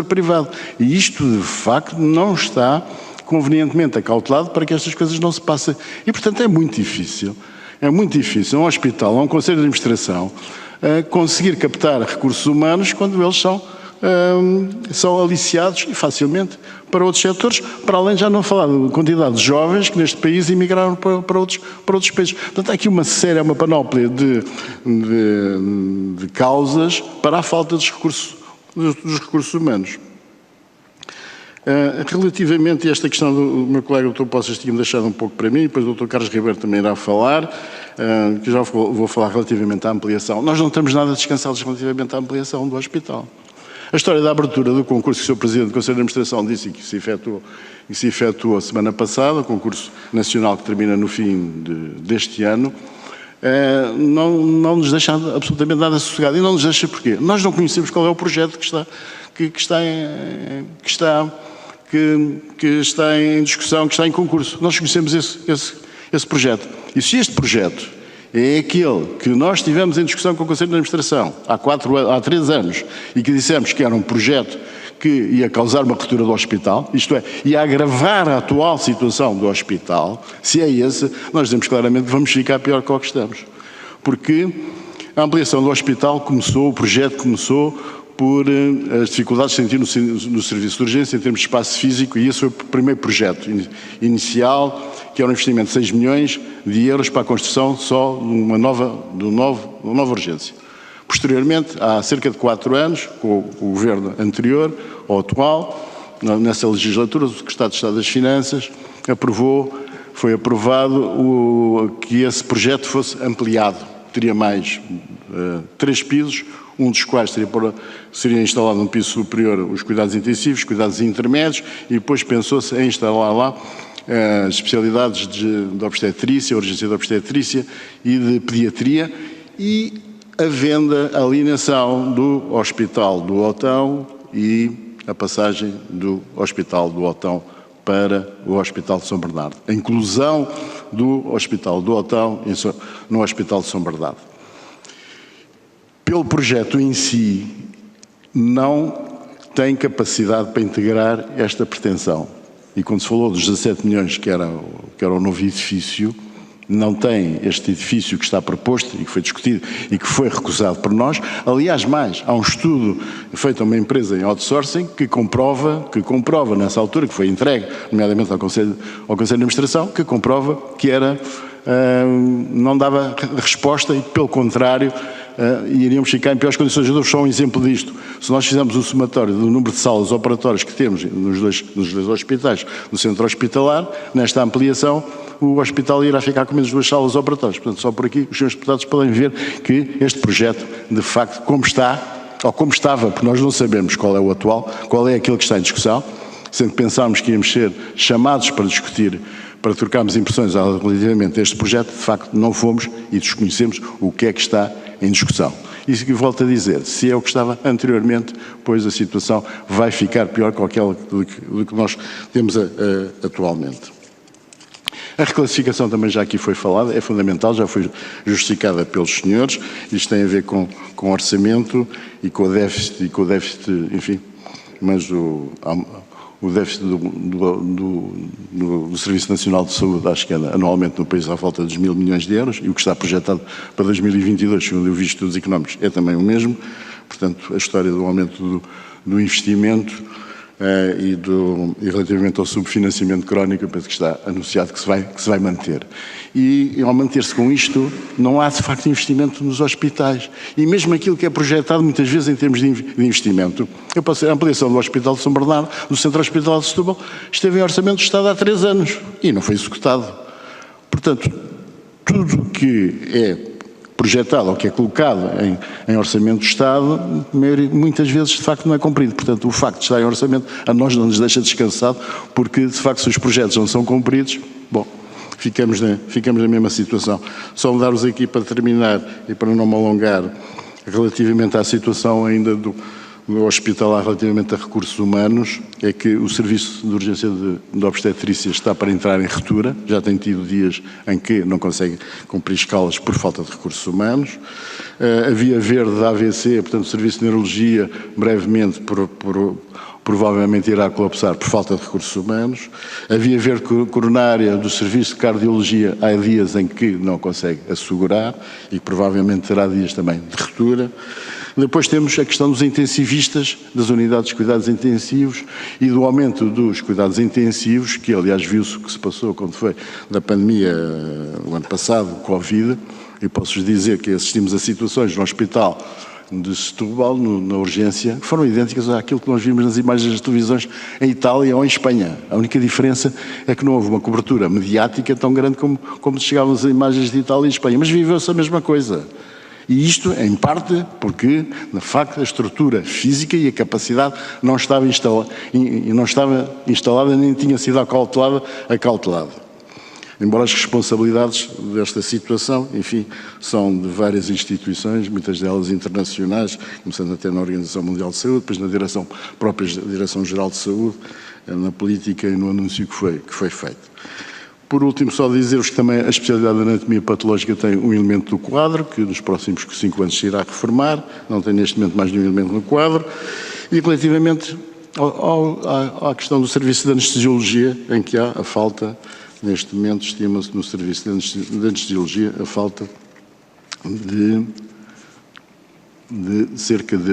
privado, e isto de facto não está convenientemente acautelado para que estas coisas não se passem. E, portanto, é muito difícil a um hospital, a um conselho de administração, conseguir captar recursos humanos quando eles são aliciados e facilmente para outros setores, para além de já não falar da quantidade de jovens que neste país emigraram para outros países. Portanto, há aqui uma panóplia de causas para a falta dos recursos humanos. Relativamente a esta questão do meu colega Dr. Poças tinha-me deixado um pouco para mim, depois o Dr. Carlos Ribeiro também irá falar, que já vou falar relativamente à ampliação. Nós não estamos nada descansados relativamente à ampliação do hospital. A história da abertura do concurso que o Sr. Presidente do Conselho de Administração disse que se efetuou a semana passada, o concurso nacional que termina no fim deste ano, não nos deixa absolutamente nada sossegado. E não nos deixa porquê? Nós não conhecemos qual é o projeto que está em discussão, que está em concurso. Nós conhecemos esse projeto. E se este projeto é aquele que nós tivemos em discussão com o Conselho de Administração há 3 anos e que dissemos que era um projeto que ia causar uma ruptura do hospital, isto é, ia agravar a atual situação do hospital, se é esse, nós dizemos claramente que vamos ficar pior que o que estamos. Porque a ampliação do hospital o projeto começou por as dificuldades que sentiu no serviço de urgência em termos de espaço físico, e esse foi o primeiro projeto inicial, que era um investimento de 6 milhões de euros para a construção só de uma nova urgência. Posteriormente, há cerca de 4 anos, com o governo anterior ao atual, nessa legislatura, o Secretário de Estado das Finanças foi aprovado que esse projeto fosse ampliado. Teria mais 3 pisos, um dos quais seria instalado no piso superior os cuidados intensivos, cuidados intermédios, e depois pensou-se em instalar lá especialidades de obstetrícia, urgência de obstetrícia e de pediatria, e a alienação do Hospital do Otão e a passagem do Hospital do Otão para o Hospital de São Bernardo. A inclusão do Hospital do Otão no Hospital de São Bernardo. Pelo projeto em si, não tem capacidade para integrar esta pretensão. E quando se falou dos 17 milhões que era o novo edifício, não tem este edifício que está proposto e que foi discutido e que foi recusado por nós. Aliás, mais, há um estudo feito a uma empresa em outsourcing que comprova nessa altura, que foi entregue, nomeadamente ao Conselho de Administração, que comprova que não dava resposta e, pelo contrário, iríamos ficar em piores condições. Eu dou só um exemplo disto. Se nós fizermos o somatório do número de salas operatórias que temos nos dois hospitais do centro hospitalar, nesta ampliação, o hospital irá ficar com menos 2 salas operatórias. Portanto, só por aqui os senhores deputados podem ver que este projeto, de facto, como está, ou como estava, porque nós não sabemos qual é o atual, qual é aquele que está em discussão, sendo que pensávamos que íamos ser chamados para discutir, para trocarmos impressões relativamente a este projeto, de facto não fomos e desconhecemos o que é que está em discussão. Isso que volto a dizer, se é o que estava anteriormente, pois a situação vai ficar pior que aquela do que nós temos atualmente. A reclassificação também já aqui foi falada, é fundamental, já foi justificada pelos senhores, isto tem a ver com orçamento e com o déficit, enfim, mas o déficit do Serviço Nacional de Saúde, acho que anualmente no país há falta de 1.000 milhões de euros, e o que está projetado para 2022, segundo eu vi estudos económicos, é também o mesmo. Portanto, a história do aumento do investimento e relativamente ao subfinanciamento crónico, eu penso que está anunciado que se vai manter. E ao manter-se com isto, não há de facto investimento nos hospitais. E mesmo aquilo que é projetado muitas vezes em termos de investimento, eu passei a ampliação do Hospital de São Bernardo, do Centro Hospitalar de Setúbal, esteve em orçamento do Estado há 3 anos e não foi executado. Portanto, tudo que é projetado ou que é colocado em orçamento do Estado, muitas vezes de facto não é cumprido. Portanto, o facto de estar em orçamento a nós não nos deixa descansado, porque de facto se os projetos não são cumpridos, bom, ficamos na mesma situação. Só dar-vos aqui para terminar e para não me alongar, relativamente à situação ainda do hospitalar relativamente a recursos humanos, é que o Serviço de Urgência de Obstetrícia está para entrar em ruptura, já tem tido dias em que não consegue cumprir escalas por falta de recursos humanos. A Via Verde da AVC, portanto o Serviço de Neurologia, brevemente, provavelmente irá colapsar por falta de recursos humanos. A Via Verde Coronária do Serviço de Cardiologia há dias em que não consegue assegurar e provavelmente terá dias também de ruptura. Depois temos a questão dos intensivistas, das unidades de cuidados intensivos e do aumento dos cuidados intensivos, que aliás viu-se o que se passou quando foi da pandemia o ano passado, o Covid, e posso-vos dizer que assistimos a situações no hospital de Setúbal, na urgência, que foram idênticas àquilo que nós vimos nas imagens das televisões em Itália ou em Espanha. A única diferença é que não houve uma cobertura mediática tão grande como chegavam as imagens de Itália e Espanha, mas viveu-se a mesma coisa. E isto, em parte, porque, de facto, a estrutura física e a capacidade não estava instalada nem tinha sido acautelada. Embora as responsabilidades desta situação, enfim, são de várias instituições, muitas delas internacionais, começando até na Organização Mundial de Saúde, depois na própria Direção-Geral de Saúde, na política e no anúncio que foi feito. Por último, só dizer-vos que também a especialidade da anatomia patológica tem um elemento do quadro, que nos próximos 5 anos se irá reformar, não tem neste momento mais nenhum elemento no quadro, e relativamente à questão do serviço de anestesiologia, em que há a falta, neste momento, estima-se no serviço de anestesiologia, a falta de cerca de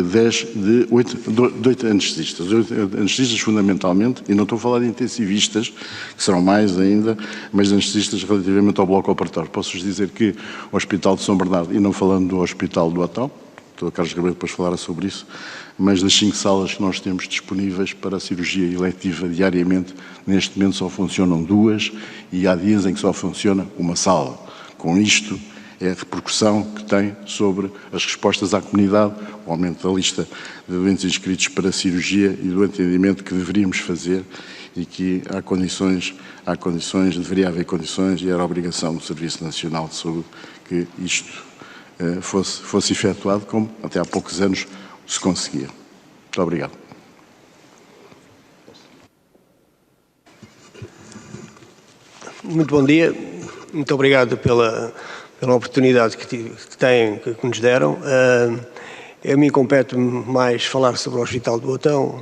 8 anestesistas. 8 anestesistas fundamentalmente, e não estou a falar de intensivistas, que serão mais ainda, mas de anestesistas relativamente ao bloco operatório. Posso-vos dizer que o Hospital de São Bernardo, e não falando do Hospital do Otão, o Carlos Gabriel depois falará sobre isso, mas das 5 salas que nós temos disponíveis para a cirurgia eletiva diariamente, neste momento só funcionam 2 e há dias em que só funciona uma sala. Com isto, é a repercussão que tem sobre as respostas à comunidade, o aumento da lista de doentes inscritos para a cirurgia e do atendimento que deveríamos fazer e que deveria haver condições e era a obrigação do Serviço Nacional de Saúde que isto fosse efetuado, como até há poucos anos se conseguia. Muito obrigado.
Muito bom dia. Muito obrigado pela oportunidade que nos deram. A mim compete mais falar sobre o Hospital do Otão,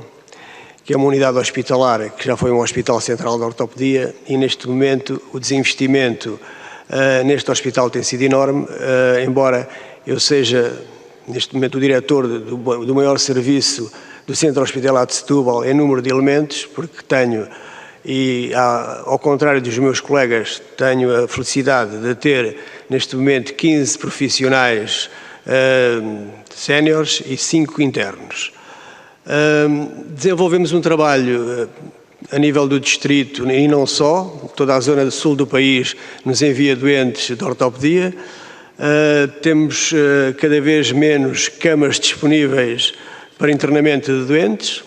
que é uma unidade hospitalar que já foi um hospital central de ortopedia e neste momento o desinvestimento neste hospital tem sido enorme, embora eu seja neste momento o diretor do maior serviço do Centro Hospitalar de Setúbal em número de elementos, porque tenho, e ao contrário dos meus colegas, tenho a felicidade de ter neste momento 15 profissionais séniores e 5 internos. Desenvolvemos um trabalho a nível do distrito e não só, toda a zona do sul do país nos envia doentes de ortopedia. Temos cada vez menos camas disponíveis para internamento de doentes.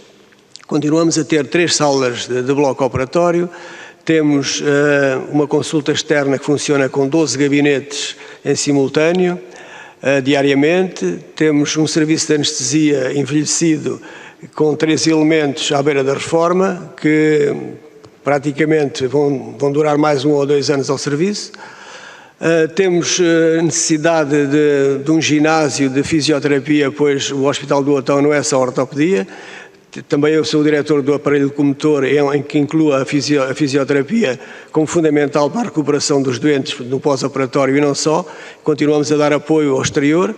Continuamos a ter 3 salas de bloco operatório. Temos uma consulta externa que funciona com 12 gabinetes em simultâneo, diariamente. Temos um serviço de anestesia envelhecido com 3 elementos à beira da reforma, que praticamente vão durar mais 1 ou 2 anos ao serviço. Temos necessidade de um ginásio de fisioterapia, pois o Hospital do Otão não é só ortopedia. Também eu sou o diretor do aparelho locomotor, em que inclui a fisioterapia como fundamental para a recuperação dos doentes no pós-operatório e não só. Continuamos a dar apoio ao exterior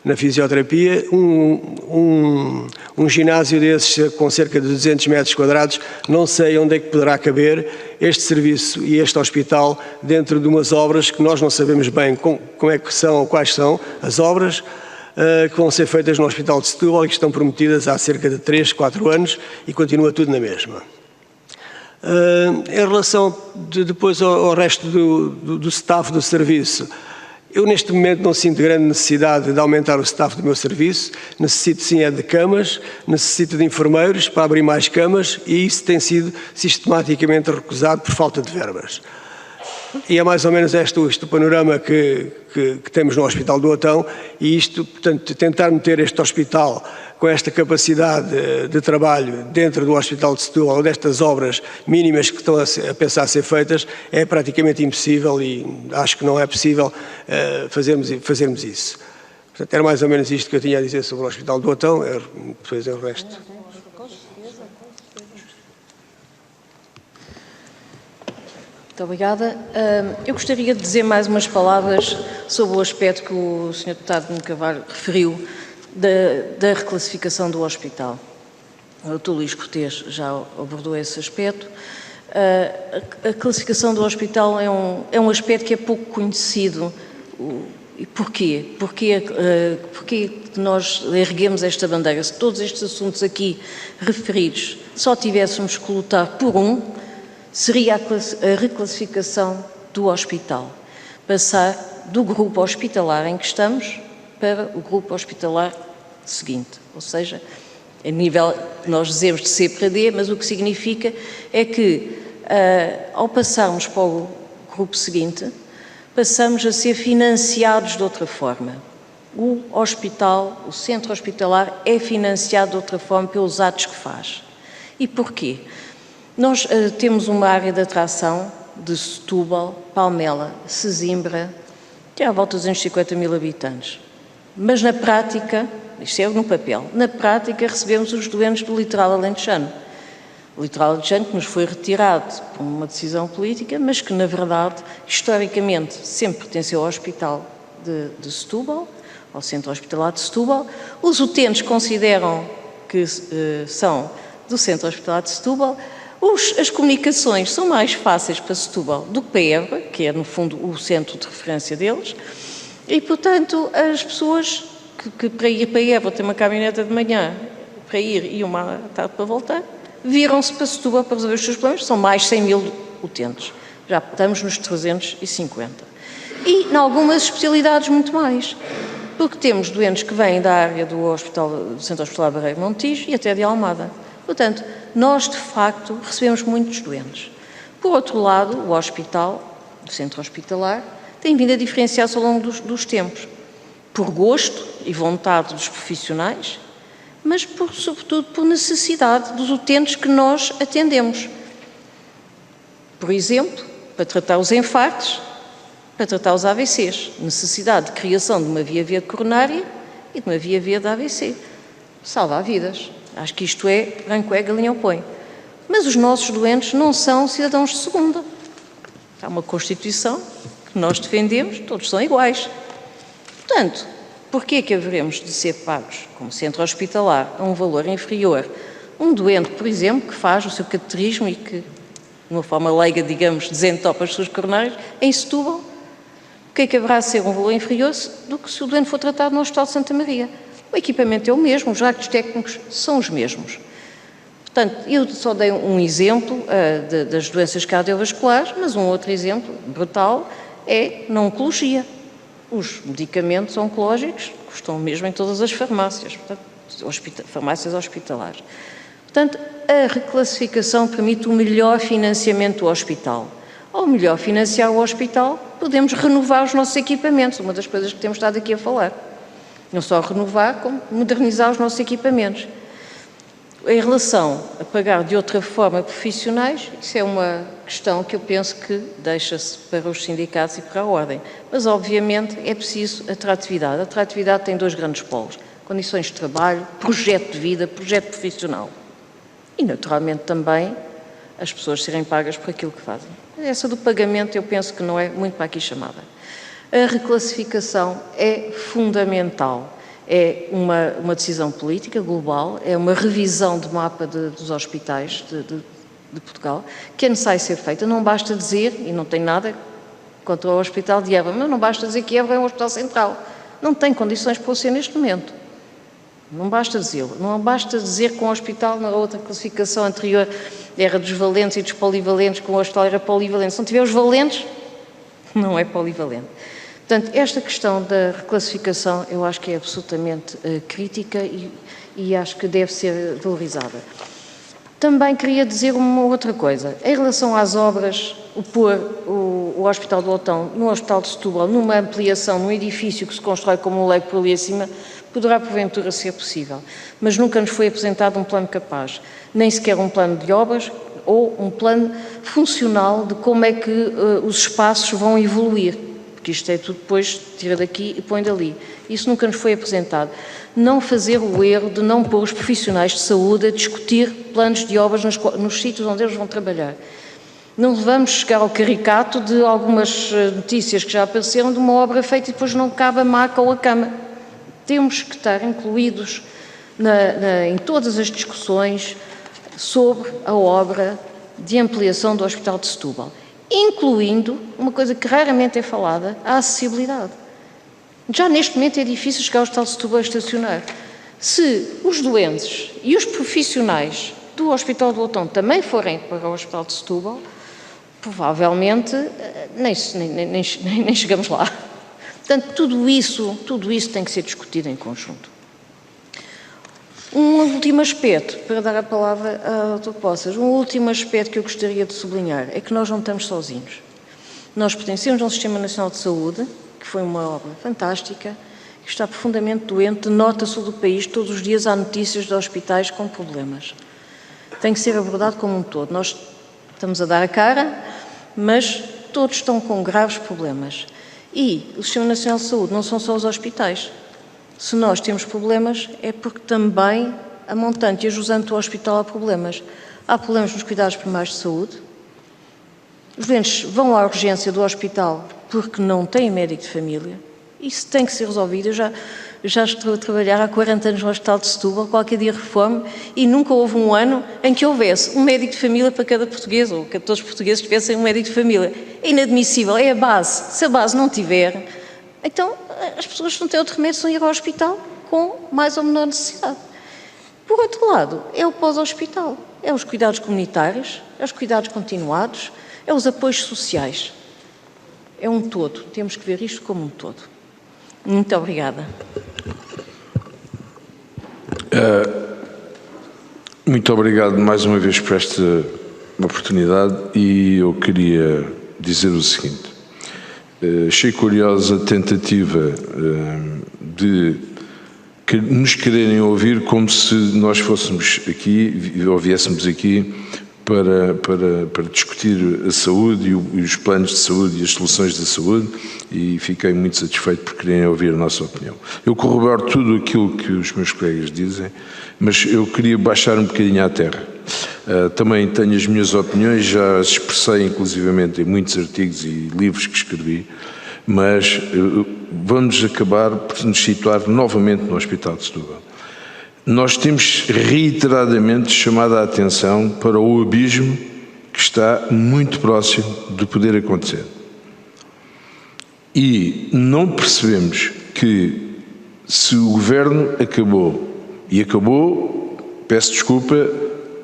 na fisioterapia. Um ginásio desses com cerca de 200 metros quadrados, não sei onde é que poderá caber este serviço e este hospital dentro de umas obras que nós não sabemos bem como é que são, quais são as obras que vão ser feitas no Hospital de Setúbal e que estão prometidas há cerca de 3, 4 anos e continua tudo na mesma. Em relação depois ao resto do staff do serviço, eu neste momento não sinto grande necessidade de aumentar o staff do meu serviço, necessito sim de camas, necessito de enfermeiros para abrir mais camas e isso tem sido sistematicamente recusado por falta de verbas. E é mais ou menos este o panorama que temos no Hospital do Otão e isto, portanto, tentar meter este hospital com esta capacidade de trabalho dentro do Hospital de Setúbal, ou destas obras mínimas que estão a pensar a ser feitas, é praticamente impossível e acho que não é possível fazermos isso. Portanto, era mais ou menos isto que eu tinha a dizer sobre o Hospital do Otão, depois é o resto.
Muito obrigada. Eu gostaria de dizer mais umas palavras sobre o aspecto que o Sr. Deputado Nuno Carvalho referiu da reclassificação do hospital. O Dr. Luís Cortês já abordou esse aspecto. A classificação do hospital é um aspecto que é pouco conhecido. E porquê? Porquê nós erguemos esta bandeira? Se todos estes assuntos aqui referidos só tivéssemos que lutar por seria a reclassificação do hospital. Passar do grupo hospitalar em que estamos para o grupo hospitalar seguinte. Ou seja, a nível, nós dizemos de C para D, mas o que significa é que, ao passarmos para o grupo seguinte, passamos a ser financiados de outra forma. O hospital, o centro hospitalar, é financiado de outra forma pelos atos que faz. E porquê? Nós temos uma área de atração de Setúbal, Palmela, Sesimbra, que é à volta de 250 mil habitantes. Mas na prática, isto é no papel, na prática recebemos os doentes do litoral alentejano. O litoral alentejano que nos foi retirado por uma decisão política, mas que na verdade, historicamente, sempre pertenceu ao Hospital de Setúbal, ao Centro Hospitalar de Setúbal. Os utentes consideram que são do Centro Hospitalar de Setúbal. As comunicações são mais fáceis para Setúbal do que para Évora, que é, no fundo, o centro de referência deles, e, portanto, as pessoas que para ir para Évora têm uma caminhoneta de manhã para ir e uma à tarde para voltar, viram-se para Setúbal para resolver os seus problemas. São mais 100 mil utentes. Já estamos nos 350. E, em algumas especialidades, muito mais. Porque temos doentes que vêm da área do Centro Hospitalar Barreiro Montijo e até de Almada. Portanto, nós, de facto, recebemos muitos doentes. Por outro lado, o hospital, o centro hospitalar, tem vindo a diferenciar-se ao longo dos tempos, por gosto e vontade dos profissionais, mas, sobretudo, por necessidade dos utentes que nós atendemos. Por exemplo, para tratar os infartos, para tratar os AVCs. Necessidade de criação de uma via verde coronária e de uma via verde AVC. Salva vidas. Acho que isto é branco é, galinha ao põe. Mas os nossos doentes não são cidadãos de segunda. Há uma Constituição que nós defendemos, todos são iguais. Portanto, porquê que haveremos de ser pagos como centro hospitalar a um valor inferior? Um doente, por exemplo, que faz o seu cateterismo e que, de uma forma leiga, digamos, desentopa as suas coronárias, em Setúbal, o que é que haverá de ser um valor inferior do que se o doente for tratado no Hospital de Santa Maria? O equipamento é o mesmo, os actos técnicos são os mesmos. Portanto, eu só dei um exemplo das doenças cardiovasculares, mas um outro exemplo brutal é na oncologia. Os medicamentos oncológicos custam mesmo em todas as farmácias, portanto, farmácias hospitalares. Portanto, a reclassificação permite o melhor financiamento do hospital. Ao melhor financiar o hospital, podemos renovar os nossos equipamentos, uma das coisas que temos estado aqui a falar. Não só renovar, como modernizar os nossos equipamentos. Em relação a pagar de outra forma profissionais, isso é uma questão que eu penso que deixa-se para os sindicatos e para a ordem. Mas, obviamente, é preciso atratividade. A atratividade tem dois grandes polos: condições de trabalho, projeto de vida, projeto profissional. E, naturalmente, também as pessoas serem pagas por aquilo que fazem. Essa do pagamento eu penso que não é muito para aqui chamada. A reclassificação é fundamental. É uma decisão política global, é uma revisão de mapa dos hospitais de Portugal, que é necessário ser feita. Não basta dizer, e não tem nada contra o Hospital de Évora, mas não basta dizer que Évora é um hospital central. Não tem condições para o ser neste momento. Não basta dizê-lo. Não basta dizer que um hospital, na outra classificação anterior, era dos valentes e dos polivalentes, que o hospital era polivalente. Se não tiver os valentes, não é polivalente. Portanto, esta questão da reclassificação eu acho que é absolutamente crítica e acho que deve ser valorizada. Também queria dizer uma outra coisa. Em relação às obras, pôr o Hospital do Otão no Hospital de Setúbal, numa ampliação, num edifício que se constrói como um leque por ali acima, poderá porventura ser possível. Mas nunca nos foi apresentado um plano capaz, nem sequer um plano de obras ou um plano funcional de como é que os espaços vão evoluir. Porque isto é tudo depois, tira daqui e põe dali. Isso nunca nos foi apresentado. Não fazer o erro de não pôr os profissionais de saúde a discutir planos de obras nos sítios onde eles vão trabalhar. Não vamos chegar ao caricato de algumas notícias que já apareceram de uma obra feita e depois não cabe a maca ou a cama. Temos que estar incluídos em todas as discussões sobre a obra de ampliação do Hospital de Setúbal, incluindo uma coisa que raramente é falada, a acessibilidade. Já neste momento é difícil chegar ao Hospital de Setúbal a estacionar. Se os doentes e os profissionais do Hospital do Otão também forem para o Hospital de Setúbal, provavelmente nem chegamos lá. Portanto, tudo isso tem que ser discutido em conjunto. Um último aspecto, para dar a palavra ao Dr. Poças, um último aspecto que eu gostaria de sublinhar é que nós não estamos sozinhos. Nós pertencemos a um Sistema Nacional de Saúde, que foi uma obra fantástica, que está profundamente doente, nota-se do país, todos os dias há notícias de hospitais com problemas. Tem que ser abordado como um todo. Nós estamos a dar a cara, mas todos estão com graves problemas. E o Sistema Nacional de Saúde não são só os hospitais. Se nós temos problemas, é porque também a montante e a jusante do hospital há problemas. Há problemas nos cuidados primários de saúde. Os doentes vão à urgência do hospital porque não têm médico de família. Isso tem que ser resolvido. Eu já estou a trabalhar há 40 anos no Hospital de Setúbal, qualquer dia reformo, e nunca houve um ano em que houvesse um médico de família para cada português, ou que todos os portugueses tivessem um médico de família. É inadmissível, é a base. Se a base não tiver, então as pessoas não têm outro remédio senão ir ao hospital com mais ou menor necessidade. Por outro lado, é o pós-hospital, é os cuidados comunitários, é os cuidados continuados, é os apoios sociais. É um todo, temos que ver isto como um todo. Muito obrigada.
Muito obrigado mais uma vez por esta oportunidade e eu queria dizer o seguinte. Achei curiosa a tentativa de nos quererem ouvir como se nós fôssemos aqui, ou viéssemos aqui, para discutir a saúde e os planos de saúde e as soluções de saúde, e fiquei muito satisfeito por quererem ouvir a nossa opinião. Eu corroboro tudo aquilo que os meus colegas dizem, mas eu queria baixar um bocadinho à terra. Também tenho as minhas opiniões, já as expressei inclusivamente em muitos artigos e livros que escrevi, mas vamos acabar por nos situar novamente no Hospital de Setúbal. Nós temos reiteradamente chamado a atenção para o abismo que está muito próximo de poder acontecer. E não percebemos que se o Governo peço desculpa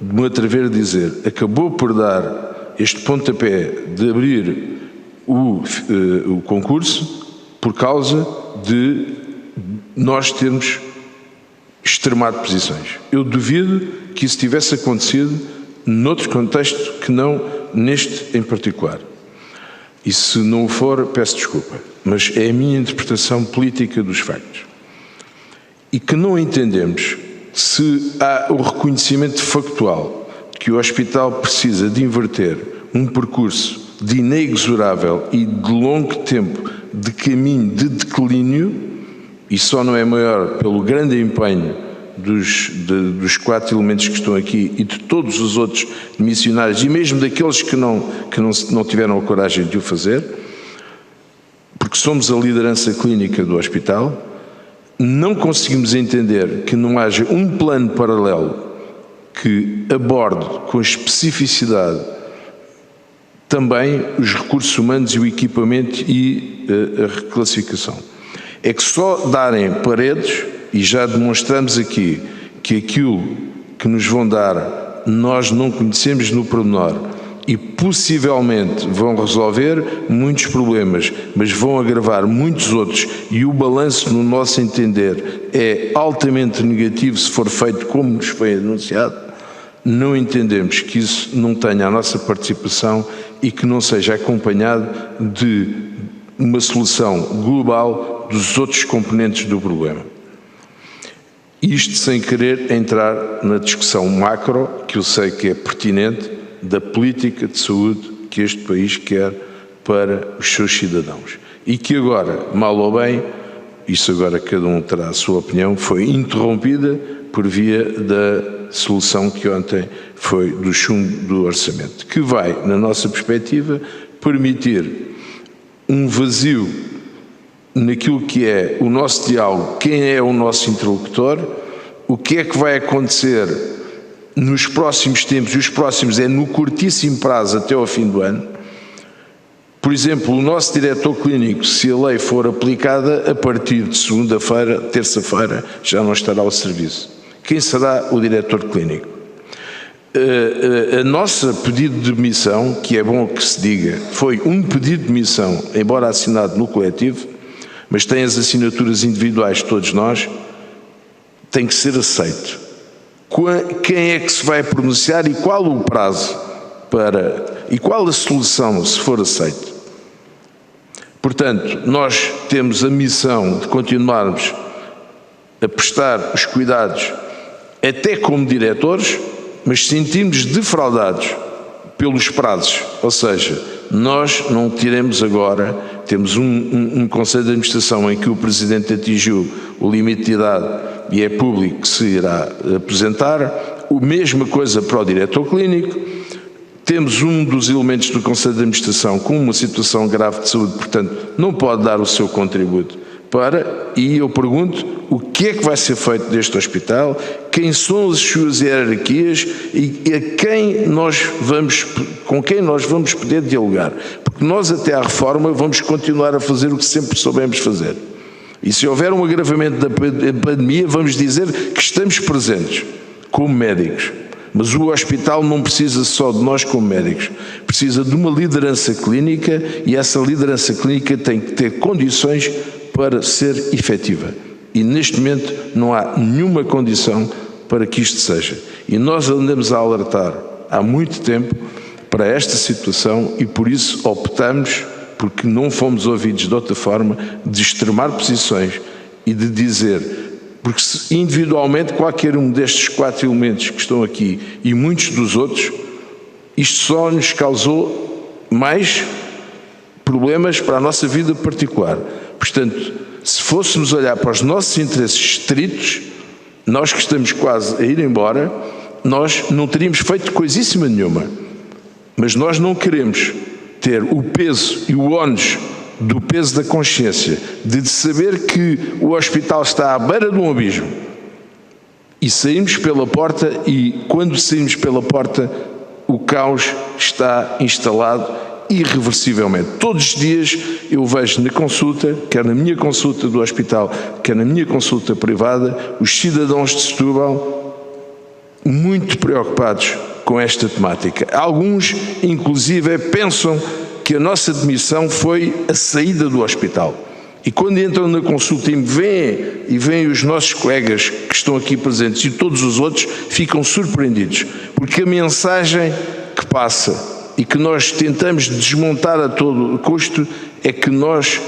de me atrever a dizer, acabou por dar este pontapé de abrir o concurso por causa de nós termos extremado posições. Eu duvido que isso tivesse acontecido noutro contexto que não neste em particular. E se não o for, peço desculpa, mas é a minha interpretação política dos factos. E que não entendemos se há o reconhecimento factual que o hospital precisa de inverter um percurso de inexorável e de longo tempo de caminho de declínio, e só não é maior pelo grande empenho dos 4 elementos que estão aqui e de todos os outros missionários, e mesmo daqueles que não tiveram a coragem de o fazer, porque somos a liderança clínica do hospital, não conseguimos entender que não haja um plano paralelo que aborde com especificidade também os recursos humanos e o equipamento e a reclassificação. É que só darem paredes, e já demonstramos aqui que aquilo que nos vão dar nós não conhecemos no pormenor e possivelmente vão resolver muitos problemas, mas vão agravar muitos outros, e o balanço, no nosso entender, é altamente negativo se for feito como nos foi anunciado. Não entendemos que isso não tenha a nossa participação e que não seja acompanhado de uma solução global dos outros componentes do problema. Isto sem querer entrar na discussão macro, que eu sei que é pertinente, da política de saúde que este país quer para os seus cidadãos. E que agora, mal ou bem, isso agora cada um terá a sua opinião, foi interrompida por via da solução que ontem foi do chumbo do orçamento, que vai, na nossa perspectiva, permitir um vazio naquilo que é o nosso diálogo, quem é o nosso interlocutor, o que é que vai acontecer nos próximos tempos, e os próximos é no curtíssimo prazo até ao fim do ano. Por exemplo, o nosso diretor clínico, se a lei for aplicada, a partir de segunda-feira, terça-feira, já não estará ao serviço. Quem será o diretor clínico? A nossa pedido de demissão, que é bom que se diga, foi um pedido de demissão, embora assinado no coletivo, mas tem as assinaturas individuais de todos nós, tem que ser aceito. Quem é que se vai pronunciar e qual o prazo e qual a solução se for aceito? Portanto, nós temos a missão de continuarmos a prestar os cuidados até como diretores, mas sentimos defraudados pelos prazos, ou seja, nós não tiremos agora, temos um Conselho de Administração em que o Presidente atingiu o limite de idade e é público que se irá apresentar, a mesma coisa para o diretor clínico, temos um dos elementos do Conselho de Administração com uma situação grave de saúde, portanto não pode dar o seu contributo e eu pergunto, o que é que vai ser feito deste hospital, quem são as suas hierarquias e com quem nós vamos poder dialogar, porque nós até à reforma vamos continuar a fazer o que sempre soubemos fazer. E se houver um agravamento da pandemia, vamos dizer que estamos presentes como médicos. Mas o hospital não precisa só de nós como médicos, precisa de uma liderança clínica, e essa liderança clínica tem que ter condições para ser efetiva. E neste momento não há nenhuma condição para que isto seja. E nós andamos a alertar há muito tempo para esta situação e por isso optamos, porque não fomos ouvidos de outra forma, de extremar posições e de dizer, porque individualmente qualquer um destes 4 elementos que estão aqui e muitos dos outros isto só nos causou mais problemas para a nossa vida particular. Portanto, se fôssemos olhar para os nossos interesses estritos, nós que estamos quase a ir embora, nós não teríamos feito coisíssima nenhuma. Mas nós não queremos ter o peso e o ónus do peso da consciência, de saber que o hospital está à beira de um abismo e saímos pela porta e, quando saímos pela porta, o caos está instalado irreversivelmente. Todos os dias eu vejo na consulta, quer na minha consulta do hospital, quer na minha consulta privada, os cidadãos de Setúbal muito preocupados com esta temática. Alguns, inclusive, pensam que a nossa demissão foi a saída do hospital. E quando entram na consulta e veem os nossos colegas que estão aqui presentes e todos os outros, ficam surpreendidos, porque a mensagem que passa e que nós tentamos desmontar a todo custo é que nós,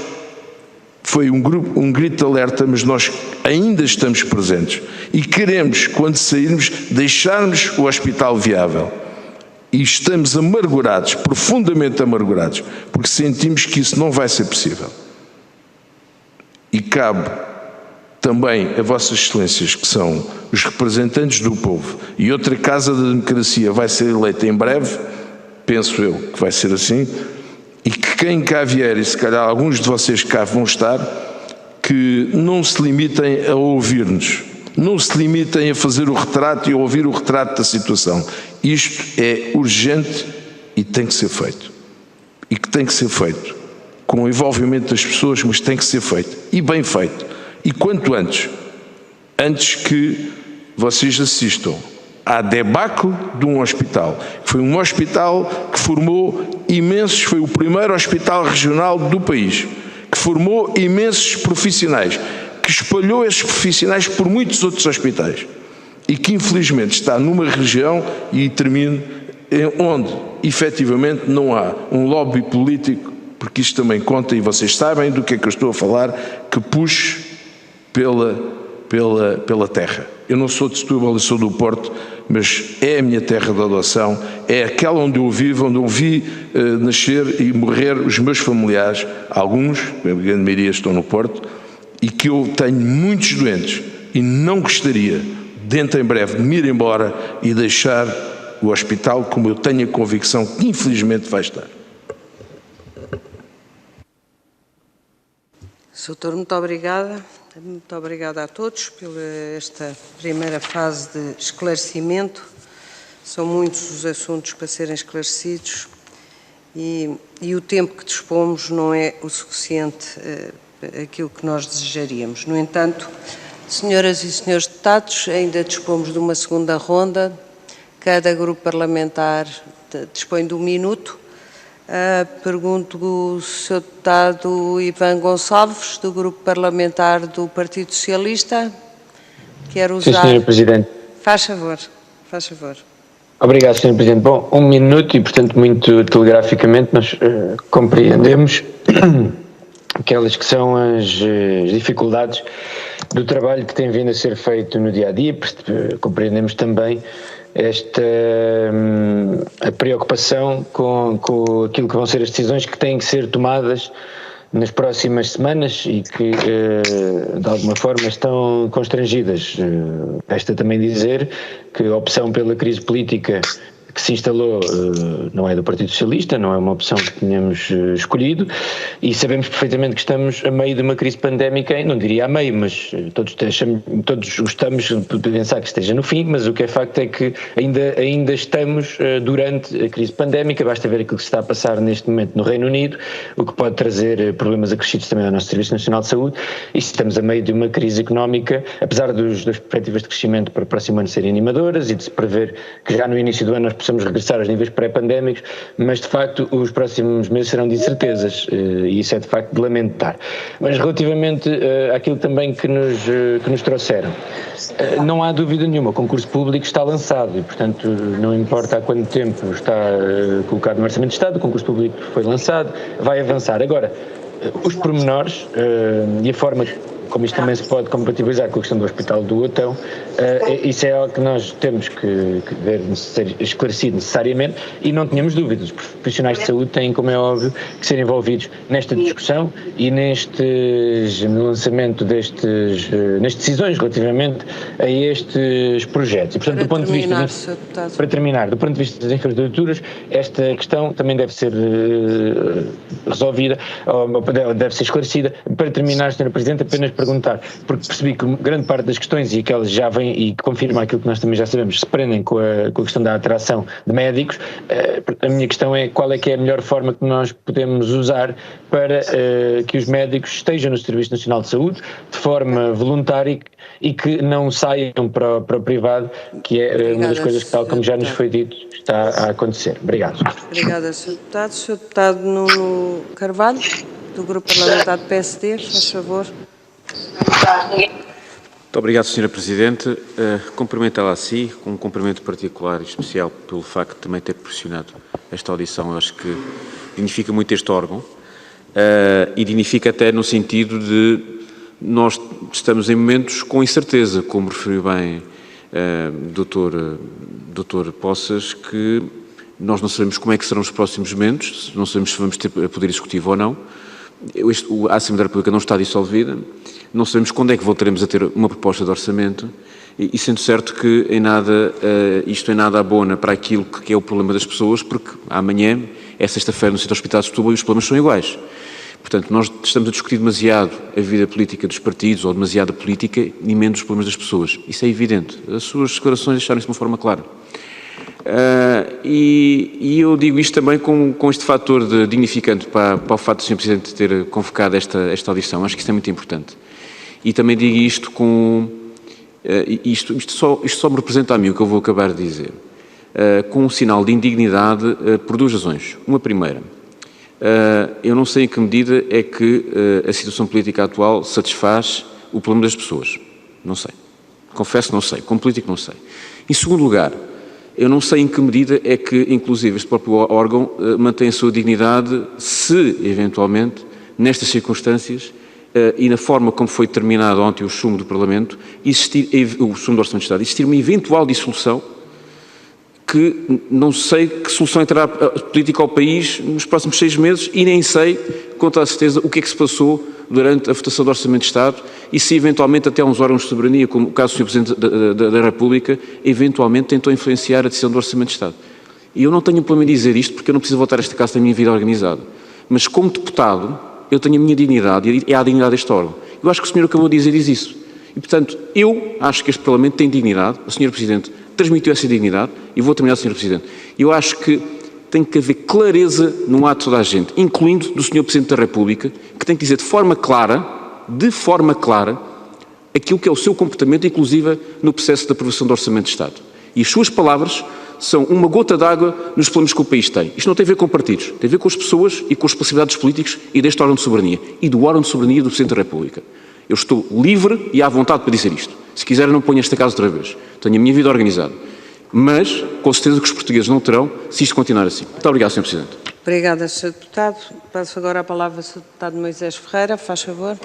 foi um grito de alerta, mas nós ainda estamos presentes e queremos, quando sairmos, deixarmos o hospital viável. E estamos amargurados, profundamente amargurados, porque sentimos que isso não vai ser possível. E cabe também a vossas excelências, que são os representantes do povo, e outra Casa da Democracia vai ser eleita em breve, penso eu que vai ser assim, e que quem cá vier, e se calhar alguns de vocês cá vão estar, que não se limitem a ouvir-nos, não se limitem a fazer o retrato e a ouvir o retrato da situação. Isto é urgente e tem que ser feito. E que tem que ser feito com o envolvimento das pessoas, mas tem que ser feito. E bem feito. E quanto antes. Antes que vocês assistam à debacle de um hospital. Foi um hospital que formou imensos, foi o primeiro hospital regional do país, que formou imensos profissionais, que espalhou esses profissionais por muitos outros hospitais e que infelizmente está numa região, e termino, onde efetivamente não há um lobby político, porque isto também conta, e vocês sabem do que é que eu estou a falar, que puxe pela terra. Eu não sou de Setúbal, eu sou do Porto, mas é a minha terra de adoção, é aquela onde eu vivo, onde eu vi nascer e morrer os meus familiares, alguns, a grande maioria estão no Porto, e que eu tenho muitos doentes e não gostaria, dentro em breve, de me ir embora e deixar o hospital como eu tenho a convicção que infelizmente vai estar.
Doutor, muito obrigada. Muito obrigada a todos pela esta primeira fase de esclarecimento. São muitos os assuntos para serem esclarecidos e o tempo que dispomos não é o suficiente aquilo que nós desejaríamos. No entanto, senhoras e senhores deputados, ainda dispomos de uma segunda ronda. Cada grupo parlamentar dispõe de 1 minuto. Pergunto o Sr. Deputado Ivan Gonçalves, do Grupo Parlamentar do Partido Socialista. Quer usar...
Sim, Sr. Presidente.
Faz favor, faz favor.
Obrigado, Sr. Presidente. Bom, 1 minuto e, portanto, muito telegraficamente, nós compreendemos aquelas que são as dificuldades do trabalho que tem vindo a ser feito no dia-a-dia. Compreendemos também a preocupação com aquilo que vão ser as decisões que têm que ser tomadas nas próximas semanas e que, de alguma forma, estão constrangidas. Resta também dizer que a opção pela crise política que se instalou não é do Partido Socialista, não é uma opção que tínhamos escolhido, e sabemos perfeitamente que estamos a meio de uma crise pandémica, não diria a meio, mas todos gostamos de pensar que esteja no fim, mas o que é facto é que ainda estamos durante a crise pandémica. Basta ver aquilo que se está a passar neste momento no Reino Unido, o que pode trazer problemas acrescidos também ao nosso Serviço Nacional de Saúde, e estamos a meio de uma crise económica, apesar das perspectivas de crescimento para o próximo ano serem animadoras e de se prever que já no início do ano nós possamos regressar aos níveis pré-pandémicos, mas de facto os próximos meses serão de incertezas e isso é de facto de lamentar. Mas relativamente àquilo também que nos trouxeram, não há dúvida nenhuma, o concurso público está lançado e, portanto, não importa há quanto tempo está colocado no Orçamento de Estado, o concurso público foi lançado, vai avançar. Agora, os pormenores e a forma como isto também se pode compatibilizar com a questão do Hospital do Otão, isso é algo que nós temos que ver ser esclarecido necessariamente, e não tínhamos dúvidas. Os profissionais de saúde têm, como é óbvio, que ser envolvidos nesta discussão e no lançamento nestas decisões relativamente a estes projetos. E, portanto, para terminar, do ponto de vista das infraestruturas, esta questão também deve ser resolvida, ou deve ser esclarecida. Para terminar, Sra. Presidente, apenas perguntar, porque percebi que grande parte das questões, e aquelas já vêm e confirmam aquilo que nós também já sabemos, se prendem com a questão da atração de médicos. A minha questão é qual é que é a melhor forma que nós podemos usar para que os médicos estejam no Serviço Nacional de Saúde de forma voluntária e que não saiam para o privado, que é uma das coisas que, tal como já nos foi dito, está a acontecer. Obrigado.
Obrigada, Sr. Deputado. Sr. Deputado Nuno Carvalho, do Grupo Parlamentar do PSD, faz favor.
Muito obrigado, Sra. Presidente. Cumprimentá-la a si, com um cumprimento particular e especial pelo facto de também ter proporcionado esta audição. Eu acho que dignifica muito este órgão e dignifica até no sentido de nós estamos em momentos com incerteza, como referiu bem Dr. Poças, que nós não sabemos como é que serão os próximos momentos, não sabemos se vamos ter poder executivo ou não. A Assembleia da República não está dissolvida, não sabemos quando é que voltaremos a ter uma proposta de orçamento e sendo certo que isto em nada abona para aquilo que é o problema das pessoas, porque amanhã é sexta-feira no Centro Hospitalar de Setúbal e os problemas são iguais. Portanto, nós estamos a discutir demasiado a vida política dos partidos ou demasiado a política e menos os problemas das pessoas. Isso é evidente. As suas declarações deixaram-se de uma forma clara. E eu digo isto também com este fator de dignificante para o facto do Sr. Presidente ter convocado esta audição. Acho que isto é muito importante. E também digo isto isto só me representa a mim o que eu vou acabar de dizer. Com um sinal de indignidade por duas razões. Uma primeira, eu não sei em que medida é que a situação política atual satisfaz o problema das pessoas. Não sei. Confesso que não sei. Como político não sei. Em segundo lugar, eu não sei em que medida é que, inclusive, este próprio órgão mantém a sua dignidade se, eventualmente, nestas circunstâncias e na forma como foi determinado ontem o sumo do Parlamento, o sumo do Orçamento de Estado, existir uma eventual dissolução que não sei que solução entrará política ao país nos próximos 6 meses e nem sei, com toda a certeza, o que é que se passou durante a votação do Orçamento de Estado e se eventualmente até uns órgãos de soberania, como o caso do Sr. Presidente da República, eventualmente tentou influenciar a decisão do Orçamento de Estado. E eu não tenho problema em dizer isto porque eu não preciso voltar a esta casa da minha vida organizada. Mas como deputado, eu tenho a minha dignidade e é a dignidade deste órgão. Eu acho que o senhor acabou de dizer diz isso. E, portanto, eu acho que este Parlamento tem dignidade, a Sra. Presidente transmitiu essa dignidade e vou terminar, Sr. Presidente. Eu acho que tem que haver clareza no ato de toda a gente, incluindo do Sr. Presidente da República, que tem que dizer de forma clara, aquilo que é o seu comportamento, inclusive no processo de aprovação do Orçamento de Estado. E as suas palavras são uma gota d'água nos problemas que o país tem. Isto não tem a ver com partidos, tem a ver com as pessoas e com as responsabilidades políticos e deste órgão de soberania e do órgão de soberania do Presidente da República. Eu estou livre e à vontade para dizer isto. Se quiser, não ponho esta casa outra vez. Tenho a minha vida organizada. Mas, com certeza que os portugueses não terão, se isto continuar assim. Muito obrigado, Sr. Presidente.
Obrigada, Sr. Deputado. Passo agora a palavra ao Sr. Deputado Moisés Ferreira. Faz favor.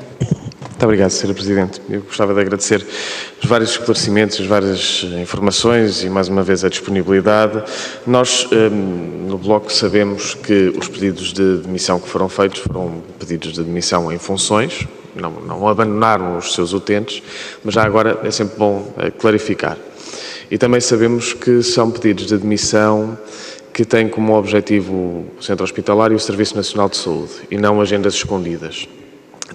Muito obrigado, Sra. Presidente. Eu gostava de agradecer os vários esclarecimentos, as várias informações e, mais uma vez, a disponibilidade. Nós, no Bloco, sabemos que os pedidos de demissão que foram feitos foram pedidos de demissão em funções, não abandonaram os seus utentes, mas já agora é sempre bom clarificar. E também sabemos que são pedidos de demissão que têm como objetivo o Centro Hospitalar e o Serviço Nacional de Saúde, e não agendas escondidas.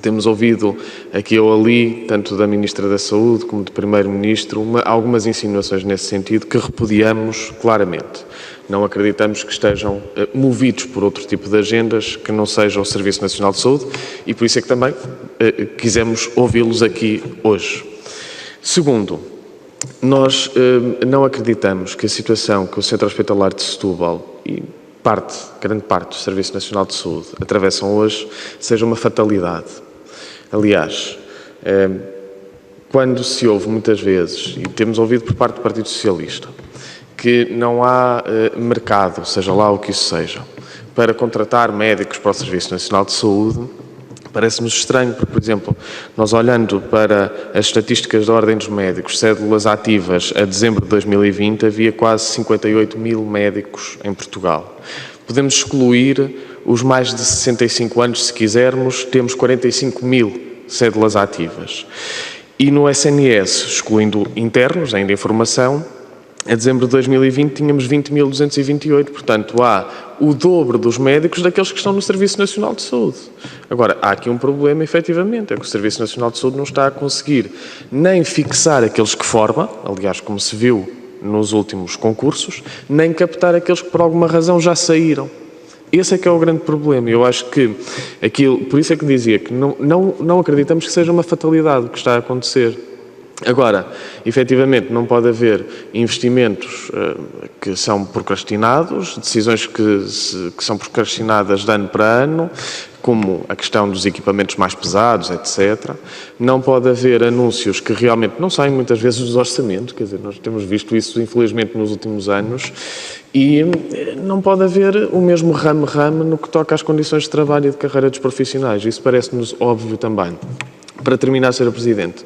Temos ouvido aqui ou ali, tanto da Ministra da Saúde como do Primeiro-Ministro, algumas insinuações nesse sentido que repudiamos claramente. Não acreditamos que estejam movidos por outro tipo de agendas que não seja o Serviço Nacional de Saúde e por isso é que também quisemos ouvi-los aqui hoje. Segundo, nós não acreditamos que a situação que o Centro Hospitalar de Setúbal e grande parte do Serviço Nacional de Saúde atravessam hoje seja uma fatalidade. Aliás, quando se ouve muitas vezes, e temos ouvido por parte do Partido Socialista, que não há mercado, seja lá o que isso seja, para contratar médicos para o Serviço Nacional de Saúde, Parece-nos estranho, porque, por exemplo, nós olhando para as estatísticas da Ordem dos Médicos, cédulas ativas a dezembro de 2020, havia quase 58 mil médicos em Portugal. Podemos excluir os mais de 65 anos, se quisermos, temos 45 mil cédulas ativas. E no SNS, excluindo internos, ainda em formação, a dezembro de 2020 tínhamos 20.228, portanto há o dobro dos médicos daqueles que estão no Serviço Nacional de Saúde. Agora, há aqui um problema, efetivamente, é que o Serviço Nacional de Saúde não está a conseguir nem fixar aqueles que forma, aliás, como se viu nos últimos concursos, nem captar aqueles que por alguma razão já saíram. Esse é que é o grande problema. Eu acho que aquilo, por isso é que dizia que não acreditamos que seja uma fatalidade o que está a acontecer. Agora, efetivamente, não pode haver investimentos que são procrastinados, decisões que são procrastinadas de ano para ano, como a questão dos equipamentos mais pesados, etc. Não pode haver anúncios que realmente não saem muitas vezes dos orçamentos, quer dizer, nós temos visto isso, infelizmente, nos últimos anos, e não pode haver o mesmo rame-rame no que toca às condições de trabalho e de carreira dos profissionais. Isso parece-nos óbvio também. Para terminar, Sra. Presidente,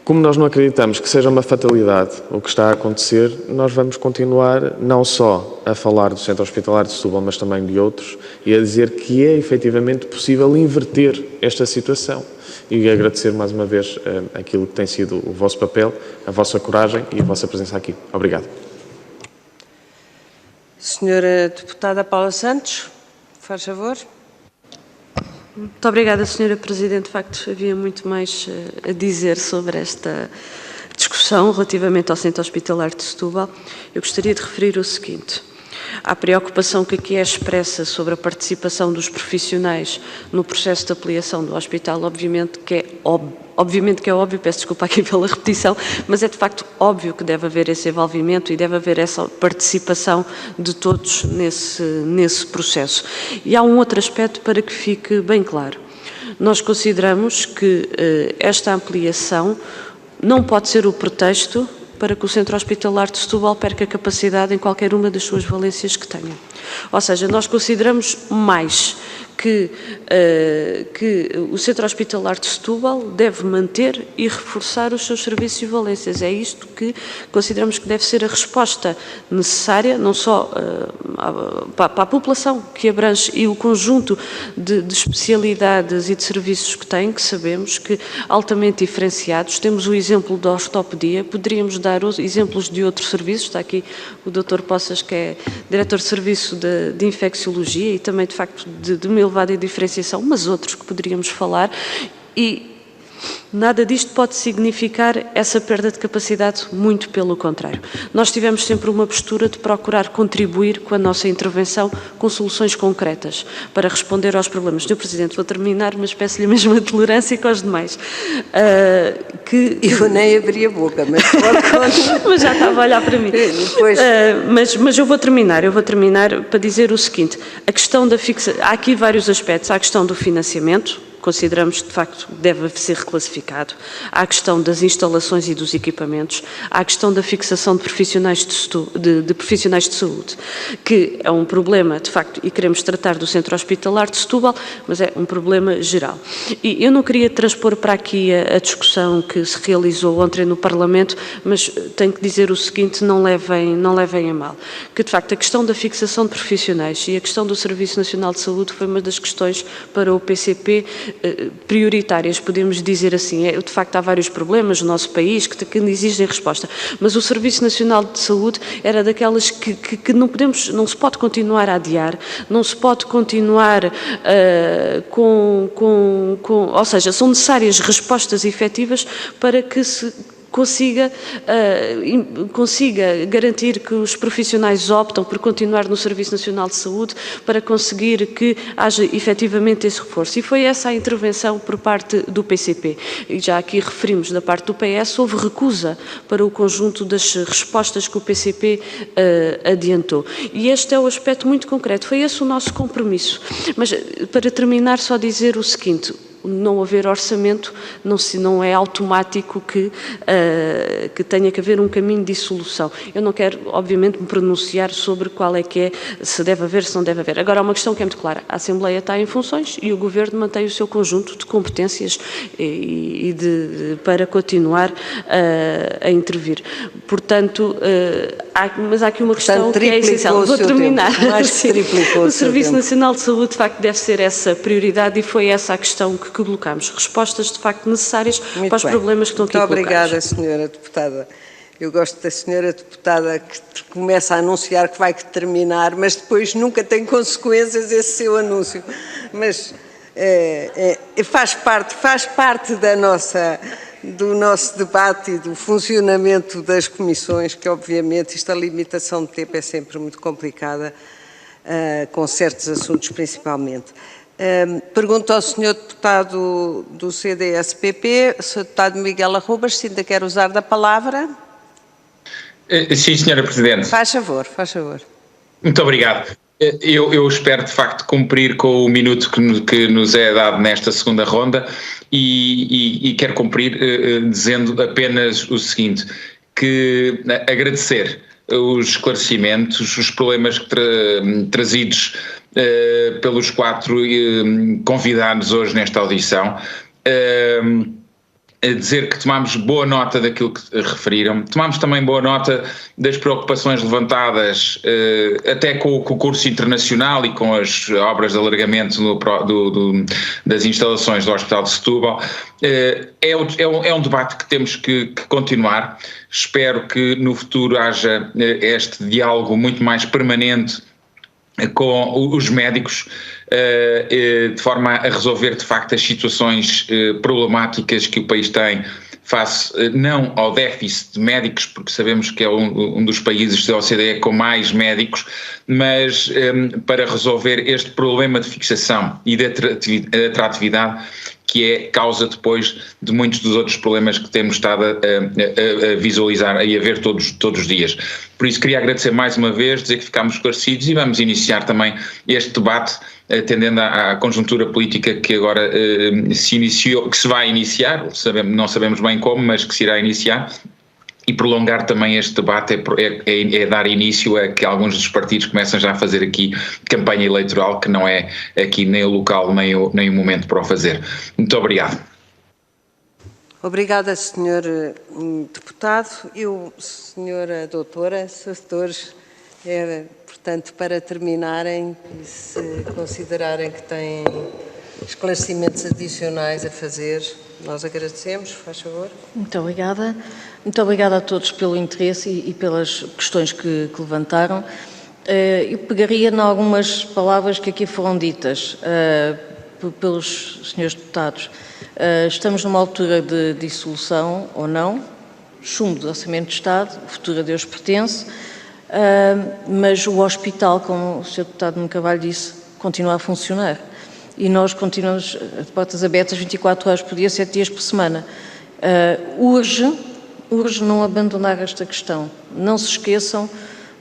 como nós não acreditamos que seja uma fatalidade o que está a acontecer, nós vamos continuar não só a falar do Centro Hospitalar de Setúbal, mas também de outros, e a dizer que é efetivamente possível inverter esta situação. E agradecer mais uma vez aquilo que tem sido o vosso papel, a vossa coragem e a vossa presença aqui. Obrigado.
Senhora Deputada Paula Santos, faz favor.
Muito obrigada, Sra. Presidente. De facto, havia muito mais a dizer sobre esta discussão relativamente ao Centro Hospitalar de Setúbal. Eu gostaria de referir o seguinte. Há preocupação que aqui é expressa sobre a participação dos profissionais no processo de ampliação do hospital, obviamente que é óbvio, peço desculpa aqui pela repetição, mas é de facto óbvio que deve haver esse envolvimento e deve haver essa participação de todos nesse processo. E há um outro aspecto para que fique bem claro. Nós consideramos que esta ampliação não pode ser o pretexto para que o Centro Hospitalar de Setúbal perca capacidade em qualquer uma das suas valências que tenha. Ou seja, nós consideramos mais que o Centro Hospitalar de Setúbal deve manter e reforçar os seus serviços e valências. É isto que consideramos que deve ser a resposta necessária, não só para a população que abrange e o conjunto de especialidades e de serviços que tem, que sabemos que altamente diferenciados. Temos o exemplo da ortopedia, poderíamos dar exemplos de outros serviços. Está aqui o Dr. Poças, que é diretor de serviço de infecciologia e também, de facto, de uma elevada diferenciação, mas outros que poderíamos falar, e nada disto pode significar essa perda de capacidade, muito pelo contrário. Nós tivemos sempre uma postura de procurar contribuir com a nossa intervenção com soluções concretas para responder aos problemas. Sr. Presidente, vou terminar, mas peço-lhe a mesma tolerância que aos demais.
Eu nem abri a boca, mas
mas já estava a olhar para mim. Depois... mas eu vou terminar para dizer o seguinte, a questão da há aqui vários aspectos, há a questão do financiamento, consideramos que, de facto, deve ser reclassificado. Há a questão das instalações e dos equipamentos. Há a questão da fixação de profissionais de profissionais de saúde, que é um problema, de facto, e queremos tratar do Centro Hospitalar de Setúbal, mas é um problema geral. E eu não queria transpor para aqui a discussão que se realizou ontem no Parlamento, mas tenho que dizer o seguinte, não levem a mal, que, de facto, a questão da fixação de profissionais e a questão do Serviço Nacional de Saúde foi uma das questões para o PCP prioritárias, podemos dizer assim. De facto, há vários problemas no nosso país que exigem resposta, mas o Serviço Nacional de Saúde era daquelas que não se pode continuar a adiar, não se pode continuar ou seja, são necessárias respostas efetivas para que se consiga garantir que os profissionais optam por continuar no Serviço Nacional de Saúde, para conseguir que haja efetivamente esse reforço. E foi essa a intervenção por parte do PCP. E já aqui referimos da parte do PS, houve recusa para o conjunto das respostas que o PCP adiantou. E este é o aspecto muito concreto, foi esse o nosso compromisso. Mas, para terminar, só dizer o seguinte: não haver orçamento não é automático que tenha que haver um caminho de solução. Eu não quero, obviamente, me pronunciar sobre qual é que é, se deve haver, se não deve haver. Agora, há uma questão que é muito clara. A Assembleia está em funções e o Governo mantém o seu conjunto de competências para continuar a intervir. Portanto, mas há aqui uma questão que é essencial. Vou terminar. O Serviço Nacional de Saúde, de facto, deve ser essa prioridade e foi essa a questão que colocámos. Respostas, de facto, necessárias para os problemas que estão aqui colocados.
Muito obrigada, Sra. Deputada. Eu gosto da Sra. Deputada que começa a anunciar que vai terminar, mas depois nunca tem consequências esse seu anúncio. Mas faz parte do nosso debate e do funcionamento das comissões, que obviamente esta limitação de tempo é sempre muito complicada, com certos assuntos principalmente. Pergunto ao Sr. Deputado do CDS-PP, Sr. Deputado Miguel Arrobas, se ainda quer usar da palavra.
Sim, Sra. Presidente.
Faz favor.
Muito obrigado. Eu espero, de facto, cumprir com o minuto que nos é dado nesta segunda ronda e quero cumprir dizendo apenas o seguinte, que agradecer os esclarecimentos, os problemas trazidos pelos 4 convidados hoje nesta audição, dizer que tomámos boa nota daquilo que referiram, tomámos também boa nota das preocupações levantadas até com o concurso internacional e com as obras de alargamento das instalações do Hospital de Setúbal. É um debate que temos que continuar. Espero que no futuro haja este diálogo muito mais permanente com os médicos, de forma a resolver de facto as situações problemáticas que o país tem face não ao déficit de médicos, porque sabemos que é um dos países da OCDE com mais médicos, mas para resolver este problema de fixação e de atratividade, que é causa depois de muitos dos outros problemas que temos estado a visualizar e a ver todos os dias. Por isso queria agradecer mais uma vez, dizer que ficámos esclarecidos e vamos iniciar também este debate atendendo à conjuntura política que agora se iniciou, que se vai iniciar, não sabemos bem como, mas que se irá iniciar. E prolongar também este debate é dar início a que alguns dos partidos começam já a fazer aqui campanha eleitoral, que não é aqui nem o local nem o momento para o fazer. Muito obrigado.
Obrigada, Sr. Deputado. Sra. Doutora, senhores, portanto, para terminarem, se considerarem que têm esclarecimentos adicionais a fazer, nós agradecemos, faz favor.
Muito obrigada. Muito obrigada a todos pelo interesse e pelas questões que levantaram. Eu pegaria em algumas palavras que aqui foram ditas pelos senhores deputados. Estamos numa altura de dissolução ou não, chumbo do Orçamento de Estado, o futuro a Deus pertence, mas o hospital, como o senhor deputado Nuno Carvalho disse, continua a funcionar. E nós continuamos de portas abertas 24 horas por dia, 7 dias por semana. Urge não abandonar esta questão. Não se esqueçam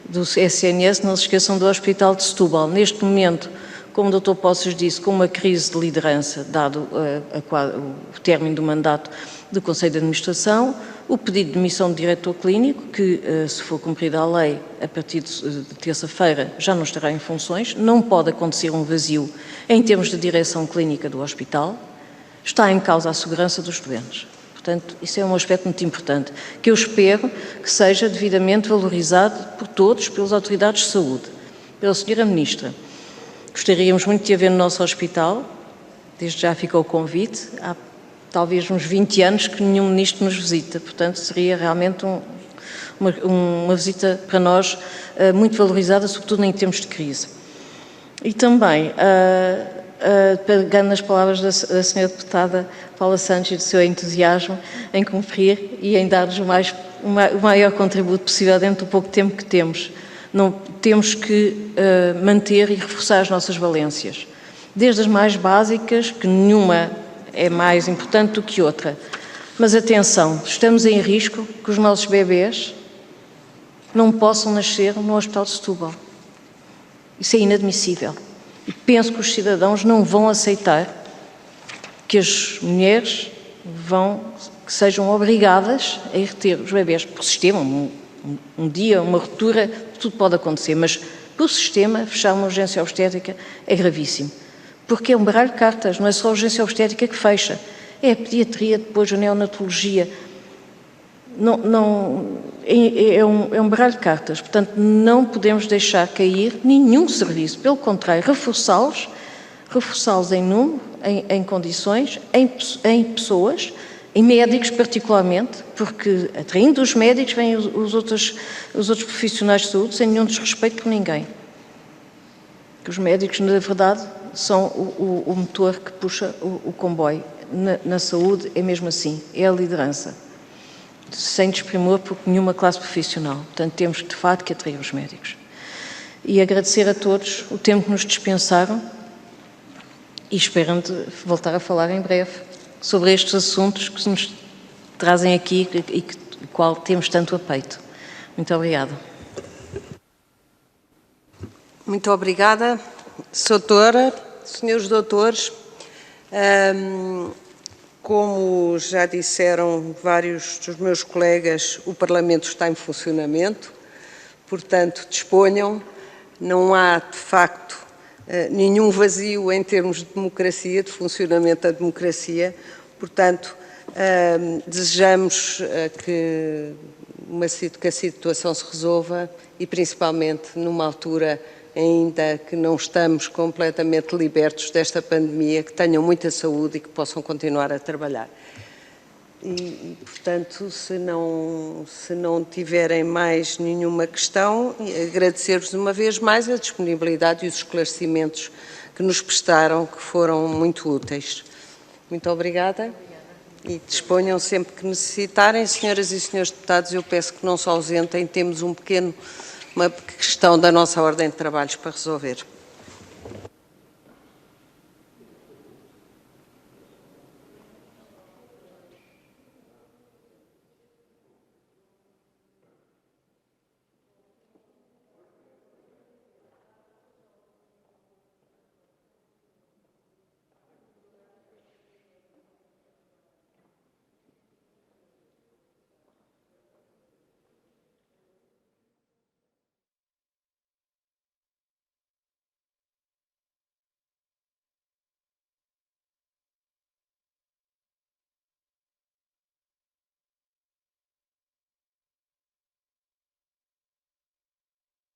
do SNS, não se esqueçam do Hospital de Setúbal. Neste momento, como o Dr. Poços disse, com uma crise de liderança, dado o término do mandato do Conselho de Administração, o pedido de demissão do diretor clínico, que, se for cumprida a lei, a partir de terça-feira já não estará em funções, não pode acontecer um vazio em termos de direção clínica do hospital, está em causa a segurança dos doentes. Portanto, isso é um aspecto muito importante, que eu espero que seja devidamente valorizado por todos, pelas autoridades de saúde, pela Sra. Ministra. Gostaríamos muito de haver no nosso hospital, desde já fica o convite, há talvez uns 20 anos que nenhum ministro nos visita, portanto seria realmente uma visita para nós muito valorizada, sobretudo em tempos de crise. E também, pegando nas palavras da Sra. Deputada Paula Santos e do seu entusiasmo em cumprir e em dar-nos o maior contributo possível dentro do pouco tempo que temos. Não, temos que manter e reforçar as nossas valências, desde as mais básicas, que nenhuma é mais importante do que outra. Mas atenção, estamos em risco que os nossos bebês não possam nascer no Hospital de Setúbal. Isso é inadmissível. E penso que os cidadãos não vão aceitar que que as mulheres que sejam obrigadas a ir ter os bebés por sistema. Um dia, uma ruptura, tudo pode acontecer, mas por sistema, fechar uma urgência obstétrica é gravíssimo. Porque é um baralho de cartas, não é só a urgência obstétrica que fecha. É a pediatria, depois a neonatologia. É um baralho de cartas. Portanto, não podemos deixar cair nenhum serviço. Pelo contrário, reforçá-los em número, em condições, em pessoas, em médicos particularmente, porque atraindo os médicos vêm os outros profissionais de saúde sem nenhum desrespeito por ninguém. Os médicos, na verdade, são o motor que puxa o comboio. Na saúde é mesmo assim, é a liderança. Sem desprimor por nenhuma classe profissional. Portanto, temos de facto que atrair os médicos. E agradecer a todos o tempo que nos dispensaram e esperando voltar a falar em breve sobre estes assuntos que nos trazem aqui e do qual temos tanto a peito. Muito obrigada.
Muito obrigada, Doutora, senhores doutores. Como já disseram vários dos meus colegas, o Parlamento está em funcionamento, portanto, disponham. Não há, de facto, nenhum vazio em termos de democracia, de funcionamento da democracia. Portanto, desejamos que a situação se resolva e, principalmente, numa altura ainda que não estamos completamente libertos desta pandemia, que tenham muita saúde e que possam continuar a trabalhar. E portanto, se não tiverem mais nenhuma questão, agradecer-vos uma vez mais a disponibilidade e os esclarecimentos que nos prestaram, que foram muito úteis. Muito obrigada. E disponham sempre que necessitarem. Senhoras e senhores deputados, eu peço que não se ausentem, temos uma questão da nossa ordem de trabalhos para resolver.